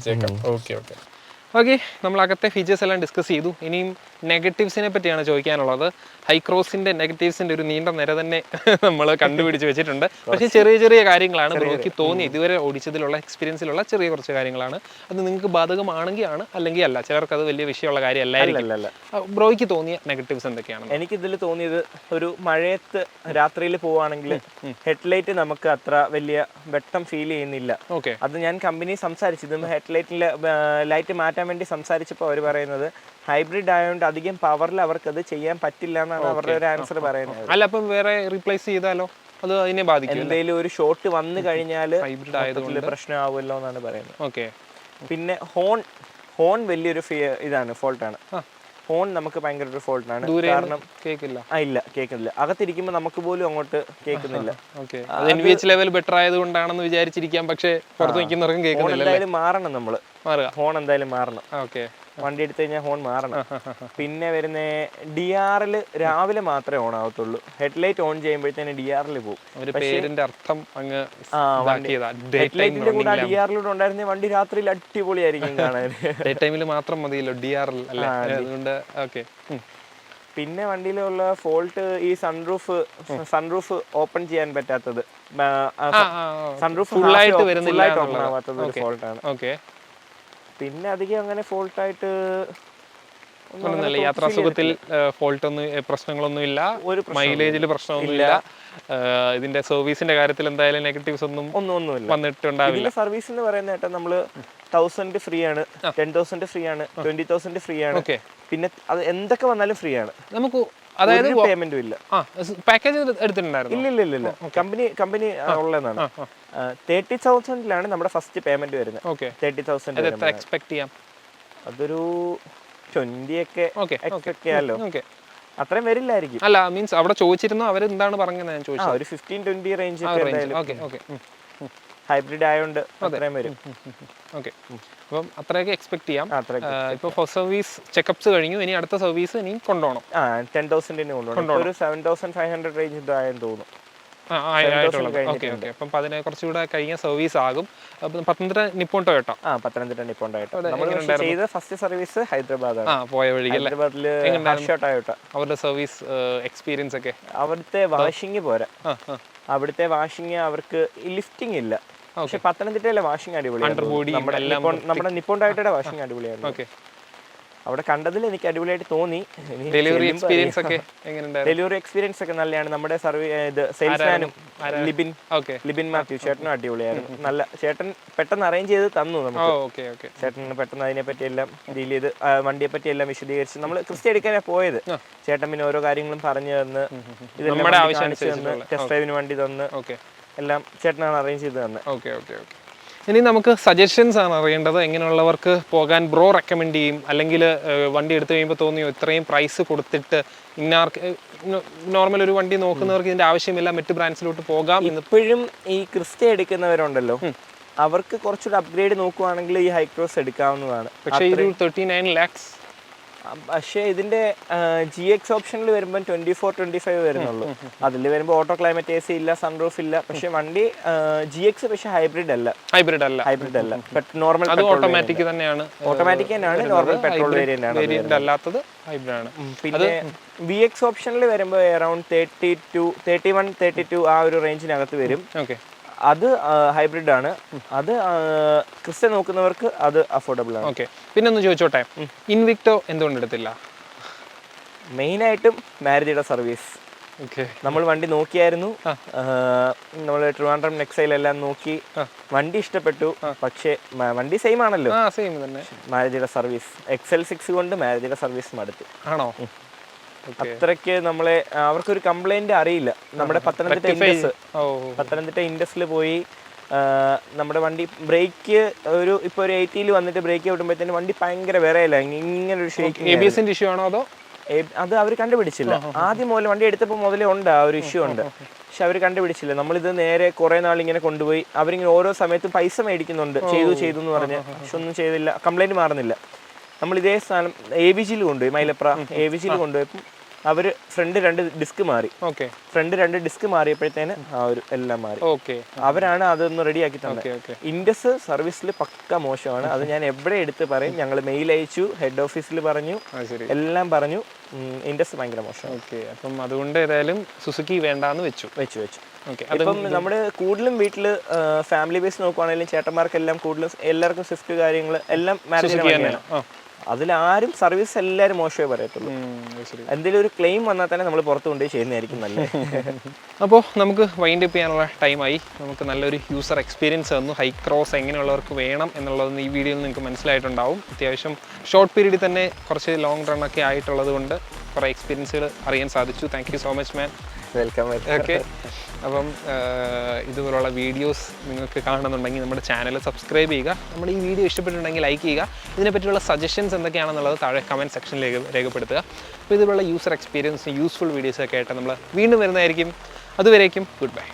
ഓക്കെ, നമ്മൾ അകത്തെ ഫീച്ചേഴ്സ് എല്ലാം ഡിസ്കസ് ചെയ്തു. ഇനിയും നെഗറ്റീവ്സിനെ പറ്റിയാണ് ചോദിക്കാനുള്ളത്. ഹൈക്രോസിന്റെ നെഗറ്റീവ്സിന്റെ ഒരു നീണ്ട നിര തന്നെ നമ്മൾ കണ്ടുപിടിച്ച് വെച്ചിട്ടുണ്ട്. പക്ഷേ ചെറിയ ചെറിയ കാര്യങ്ങളാണ് ബ്രോയ്ക്ക് തോന്നി, ഇതുവരെ ഓടിച്ചതിലുള്ള എക്സ്പീരിയൻസിലുള്ള ചെറിയ കുറച്ച് കാര്യങ്ങളാണ്. അത് നിങ്ങൾക്ക് ബാധകമാണെങ്കിൽ ആണ്, അല്ലെങ്കിൽ അല്ല. ചിലർക്ക് അത് വലിയ വിഷയമുള്ള കാര്യം അല്ലായിരിക്കും. ബ്രോയ്ക്ക് തോന്നിയ നെഗറ്റീവ്സ് എന്തൊക്കെയാണ്? എനിക്ക് ഇതിൽ തോന്നിയത്, ഒരു മഴയത്ത് രാത്രിയിൽ പോവുകയാണെങ്കിൽ ഹെഡ്ലൈറ്റ് നമുക്ക് അത്ര വലിയ വെട്ടം ഫീൽ ചെയ്യുന്നില്ല. അത് ഞാൻ കമ്പനി സംസാരിച്ചത് ഹെഡ്ലൈറ്റിലെ ലൈറ്റ് മാറ്റാൻ വേണ്ടി സംസാരിച്ചപ്പോൾ അവർ പറയുന്നത് ഹൈബ്രിഡ് ആയതുകൊണ്ട് അധികം പവറിൽ അവർക്ക് അത് ചെയ്യാൻ പറ്റില്ല എന്നാണ് അവരുടെ ഒരു ആൻസർ പറയുന്നത്. അല്ല, അപ്പം വേറെ റീപ്ലേസ് ചെയ്താലോ അത് അതിനെ ബാധിക്കും? എന്തെങ്കിലും ഒരു ഷോട്ട് വന്നു കഴിഞ്ഞാൽ ഹൈബ്രിഡ് ആയതുകൊണ്ട് പ്രശ്നമാവുമല്ലോ എന്നാണ് പറയുന്നത്. പിന്നെ ഹോൺ വലിയൊരു ഇതാണ്, ഫോൾട്ടാണ്. ഹോൺ നമുക്ക് ഭയങ്കര ഒരു ഫോൾട്ടാണ്. കാരണം കേൾക്കില്ല. ഇല്ല, കേൾക്കുന്നില്ല. അകത്തിരിക്കുമ്പോൾ നമുക്ക് പോലും അങ്ങോട്ട് കേൾക്കുന്നില്ല. ലെവൽ ബെറ്റർ ആയതുകൊണ്ടാണെന്ന് വിചാരിച്ചിരിക്കാം, പക്ഷേ പുറത്ത് നിൽക്കുന്നവർക്കും കേൾക്കുന്നില്ല. എന്തായാലും മാറണം, നമ്മള് ഹോൺ എന്തായാലും മാറണം. വണ്ടി എടുത്തു കഴിഞ്ഞാൽ ഹോൺ മാറണം. പിന്നെ വരുന്ന DRL രാവിലെ മാത്രമേ ഓൺ ആവത്തുള്ളൂ. ഹെഡ്ലൈറ്റ് ഓൺ ചെയ്യുമ്പോഴത്തേന് DRL പോകും. ഹെഡ്ലൈറ്റിന്റെ കൂടെ DRL ഉണ്ടായിരുന്ന വണ്ടി രാത്രിയിൽ അടിപൊളിയായിരിക്കും കാണാൻ. മാത്രം മതിയല്ലോ DRL. പിന്നെ വണ്ടിയിലുള്ള ഫോൾട്ട് ഈ സൺറൂഫ് ഓപ്പൺ ചെയ്യാൻ പറ്റാത്തത്, സൺറൂഫ് ഓപ്പൺ ആവാത്തത് ഒരു ഫോൾട്ടാണ്. പിന്നെ അധികം അങ്ങനെ ഫോൾട്ടായിട്ട് യാത്രാസുഖത്തിൽ പ്രശ്നങ്ങളൊന്നും ഇല്ല, മൈലേജിൽ പ്രശ്നമൊന്നുമില്ല. ഇതിന്റെ സർവീസിന്റെ കാര്യത്തിൽ എന്തായാലും നെഗറ്റീവ്സ് ഒന്നും വന്നിട്ടുണ്ടാവില്ല. സർവീസ് എന്ന് പറയുന്ന കേട്ടോ, നമ്മള് 1000 ഫ്രീ ആണ്, 10,000 ഫ്രീ ആണ്, 20,000 ഫ്രീ ആണ്. പിന്നെ അത് എന്തൊക്കെ വന്നാലും ഫ്രീ ആണ്. നമുക്ക് അതായത് പേയ്മെന്റും ഇല്ല. പാക്കേജ് എടുത്തിട്ടുണ്ടായിരുന്നു? ഇല്ല, കമ്പനി ഉള്ളതാണ്. 30,000 നമ്മുടെ ഫസ്റ്റ് പേയ്മെന്റ് വരുന്നത്. 30,000 എക്സ്പെക്ട് ചെയ്യാം. അതൊരു 20 ഒക്കെ എക്സ്പെക്ട് ചെയ്യാമല്ലോ. അത്രയും വരില്ലായിരിക്കും. അല്ല, മീൻസ് അവിടെ ചോദിച്ചിരുന്നു അവർ എന്താണ് പറഞ്ഞത്? ഞാൻ ചോദിച്ചു ഒരു 15-20 റേഞ്ച് ഹൈബ്രിഡ് ആയതുകൊണ്ട് അത്രയും വരും. അപ്പം അത്രയൊക്കെ എക്സ്പെക്ട് ചെയ്യാം. ഇപ്പോൾ ഫസ്റ്റ് സർവീസ് ചെക്കപ്സ് കഴിഞ്ഞു, ഇനി അടുത്ത സർവീസ് ഇനി കൊണ്ടുപോകണം. 10,000 കൊണ്ടുപോകണം. ഒരു 7,500 റേഞ്ച് ഇതായെന്ന് തോന്നുന്നു. അപ്പം അതിനെ കുറച്ചുകൂടെ കഴിഞ്ഞ സർവീസ് ആകും. Pathanamthitta Nippon Toyota. Pathanamthitta Nippon Toyota നമ്മൾ ചെയ്ത ഫസ്റ്റ് സർവീസ് ഹൈദരാബാദാണ്. പോയ വഴി ഹൈദരാബാദില് അവരുടെ സർവീസ് എക്സ്പീരിയൻസ് ഒക്കെ. അവിടുത്തെ വാഷിംഗ് പോരാ. അവിടുത്തെ വാഷിംഗ് അവർക്ക് ലിഫ്റ്റിംഗ് ഇല്ല. പക്ഷെ പത്തനംതിട്ടയിലെ വാഷിംഗ് അടിപൊളിയാണ്. നമ്മുടെ നിപ്പോൺ ടൊയോട്ടയുടെ വാഷിംഗ് അടിപൊളിയായിരുന്നു. അവിടെ കണ്ടതിൽ എനിക്ക് അടിപൊളിയായിട്ട് തോന്നി. ഡെലിവറി എക്സ്പീരിയൻസ് ഒക്കെ എങ്ങനെയുണ്ടായിരുന്നു? ഡെലിവറി എക്സ്പീരിയൻസ് ഒക്കെ നല്ലതാണ്. നമ്മുടെ സെയിൽസ്മാനും ലിബിൻ മാത്യു ചേട്ടനും അടിപൊളിയായിരുന്നു. നല്ല ചേട്ടൻ പെട്ടെന്ന് അറേഞ്ച് ചെയ്ത് തന്നു നമുക്ക്. ചേട്ടൻ പെട്ടെന്ന് അതിനെപ്പറ്റി എല്ലാം ഡീൽ ചെയ്ത് വണ്ടിയെ പറ്റി എല്ലാം വിശദീകരിച്ച് നമ്മൾ ക്രിസ്റ്റ എടുക്കാനാണ് പോയത്. ചേട്ടൻ പിന്നെ ഓരോ കാര്യങ്ങളും പറഞ്ഞു തന്ന് ഇതെല്ലാം കാണിച്ചു തന്ന് ടെസ്റ്റ് ഡ്രൈവിന് വണ്ടി തന്ന് എല്ലാം ചേട്ടനാണ് അറേഞ്ച് ചെയ്ത് തന്നെ. ഇനി നമുക്ക് സജഷൻസ് ആണ് അറിയേണ്ടത്. എങ്ങനെയുള്ളവർക്ക് പോകാൻ ബ്രോ റെക്കമെൻഡ് ചെയ്യും, അല്ലെങ്കിൽ വണ്ടി എടുത്തു കഴിയുമ്പോൾ തോന്നിയോ ഇത്രയും പ്രൈസ് കൊടുത്തിട്ട് ഇന്നാർക്ക് നോർമൽ ഒരു വണ്ടി നോക്കുന്നവർക്ക് ഇതിന്റെ ആവശ്യമില്ല, മറ്റു ബ്രാൻഡ്സിലോട്ട് പോകാം? ഇപ്പോഴും ഈ ക്രിസ്റ്റ എടുക്കുന്നവരുണ്ടല്ലോ, അവർക്ക് കുറച്ചുകൂടി അപ്ഗ്രേഡ് നോക്കുവാണെങ്കിൽ ഈ ഹൈക്രോസ് എടുക്കാവുന്നതാണ്. പക്ഷേ ഇത് 39 lakhs. പക്ഷേ ഇതിന്റെ GX ഓപ്ഷനിൽ വരുമ്പോൾ 24-25 വരുന്നുള്ളൂ. അതിൽ വരുമ്പോൾ ഓട്ടോ ക്ലൈമറ്റ് AC ഇല്ല, സൺറൂഫ് ഇല്ല. പക്ഷെ വണ്ടി GX പക്ഷെ ഹൈബ്രിഡ് അല്ല നോർമൽ ഓട്ടോമാറ്റിക് തന്നെയാണ്. നോർമൽ പെട്രോൾ വേരിയന്റ് ആണ്. അല്ലാത്തത് ഹൈബ്രിഡ് ആണ്. പിന്നെ VX ഓപ്ഷനിൽ വരുമ്പോൾ അറൌണ്ട് 31-32 ആ ഒരു റേഞ്ചിനകത്ത് വരും. അത് ഹൈബ്രിഡ് ആണ്. അത് ക്രിസ്റ്റ നോക്കുന്നവർക്ക് അത് അഫോർഡബിൾ ആണ്. പിന്നെ ഒന്ന് ചോദിച്ചോട്ടെ, ഇൻവിക്ടോ എന്തുകൊണ്ട് എടുത്തില്ല? മെയിനായിട്ടും മാരുതിയുടെ സർവീസ്. നമ്മൾ വണ്ടി നോക്കിയായിരുന്നു, നമ്മൾ ട്രിവാൻഡ്രം നെക്സൈലെല്ലാം നോക്കി, വണ്ടി ഇഷ്ടപ്പെട്ടു. പക്ഷേ വണ്ടി സെയിം ആണല്ലോ, മാരുതിയുടെ സർവീസ് XL6 കൊണ്ട് മാരുതിയുടെ സർവീസ് മടുത്തു. ആണോ? അത്രയ്ക്ക് നമ്മളെ അവർക്കൊരു കംപ്ലൈന്റ് അറിയില്ല. നമ്മുടെ പത്തനംതിട്ട ഇൻഡസിൽ പോയി നമ്മുടെ വണ്ടി ബ്രേക്ക് ഇപ്പോൾ ഒരു 80 വന്നിട്ട് ബ്രേക്ക് വിടുമ്പോഴത്തേന് വണ്ടി ഭയങ്കര വിറയല്ല, ഇങ്ങനെ ഒരു ഷേക്കിംഗ് ഇഷ്യൂ ആണോ അതോ? അത് അവർ കണ്ടുപിടിച്ചില്ല. ആദ്യം മുതൽ വണ്ടി എടുത്തപ്പോൾ മുതലേ ഉണ്ട് ആ ഒരു ഇഷ്യൂ ഉണ്ട്. പക്ഷെ അവർ കണ്ടുപിടിച്ചില്ല. നമ്മളിത് നേരെ കുറെ നാൾ ഇങ്ങനെ കൊണ്ടുപോയി അവരിങ്ങനെ ഓരോ സമയത്തും പൈസ മേടിക്കുന്നുണ്ട്, ചെയ്തു എന്ന് പറഞ്ഞ്. പക്ഷെ ഒന്നും ചെയ്തില്ല, കംപ്ലൈന്റ് മാറുന്നില്ല. നമ്മൾ ഇതേ സാധനം AVGയിൽ കൊണ്ടുപോയി, മൈലപ്ര AVGയിൽ കൊണ്ടുപോയപ്പോൾ അവർ ഫ്രണ്ട് 2 ഡിസ്ക് മാറി. ഫ്രണ്ട് 2 ഡിസ്ക് മാറിയപ്പോഴത്തേന് ആ ഒരു എല്ലാം മാറി. അവരാണ് അതൊന്ന് റെഡിയാക്കി തന്നത്. ഇൻഡസ് സർവീസിൽ പക്ക മോശമാണ്. അത് ഞാൻ എവിടെ എടുത്ത് പറയും. ഞങ്ങൾ മെയിൽ അയച്ചു, ഹെഡ് ഓഫീസിൽ പറഞ്ഞു, എല്ലാം പറഞ്ഞു. ഇൻഡസ് ഭയങ്കര മോശം. അപ്പം അതുകൊണ്ട് ഏതായാലും സുസുക്കി വേണ്ടാന്ന് വെച്ചു. ഇപ്പം നമ്മുടെ കൂടുതലും വീട്ടിൽ ഫാമിലി ബേസ് നോക്കുവാണെങ്കിലും ചേട്ടന്മാർക്കെല്ലാം കൂടുതലും എല്ലാവർക്കും സ്വിഫ്റ്റ് കാര്യങ്ങൾ എല്ലാം മാരുതി. അതിലാരും സർവീസ് എല്ലാവരും മോശമേ പറയത്തുള്ളൂ. എന്തെങ്കിലും ഒരു ക്ലെയിം വന്നാൽ തന്നെ നമ്മൾ പുറത്തു കൊണ്ടുപോയി ചെയ്യുന്നതായിരിക്കും നല്ലത്. അപ്പോൾ നമുക്ക് വൈൻഡ് അപ്പ് ചെയ്യാനുള്ള ടൈമായി. നമുക്ക് നല്ലൊരു യൂസർ എക്സ്പീരിയൻസ് തന്നു. ഹൈക്രോസ് എങ്ങനെയുള്ളവർക്ക് വേണം എന്നുള്ളതൊന്നും ഈ വീഡിയോയിൽ നിങ്ങൾക്ക് മനസ്സിലായിട്ടുണ്ടാവും. അത്യാവശ്യം ഷോർട്ട് പീരീഡിൽ തന്നെ കുറച്ച് ലോങ് റൺ ഒക്കെ ആയിട്ടുള്ളത് കൊണ്ട് കുറേ എക്സ്പീരിയൻസുകൾ അറിയാൻ സാധിച്ചു. Thank you so much man. Welcome. അപ്പം ഇതുപോലുള്ള വീഡിയോസ് നിങ്ങൾക്ക് കാണുന്നുണ്ടെങ്കിൽ നമ്മുടെ ചാനൽ സബ്സ്ക്രൈബ് ചെയ്യുക. നമ്മുടെ ഈ വീഡിയോ ഇഷ്ടപ്പെട്ടിട്ടുണ്ടെങ്കിൽ ലൈക്ക് ചെയ്യുക. ഇതിനെപ്പറ്റിയുള്ള സജഷൻസ് എന്തൊക്കെയാണെന്നുള്ളത് താഴെ കമൻറ്റ് സെക്ഷനിലേക്ക് രേഖപ്പെടുത്തുക. അപ്പോൾ ഇതുപോലുള്ള യൂസർ എക്സ്പീരിയൻസ് യൂസ്ഫുൾ വീഡിയോസൊക്കെ ആയിട്ട് നമ്മൾ വീണ്ടും വരുന്നതായിരിക്കും. അതുവരേക്കും ഗുഡ് ബൈ.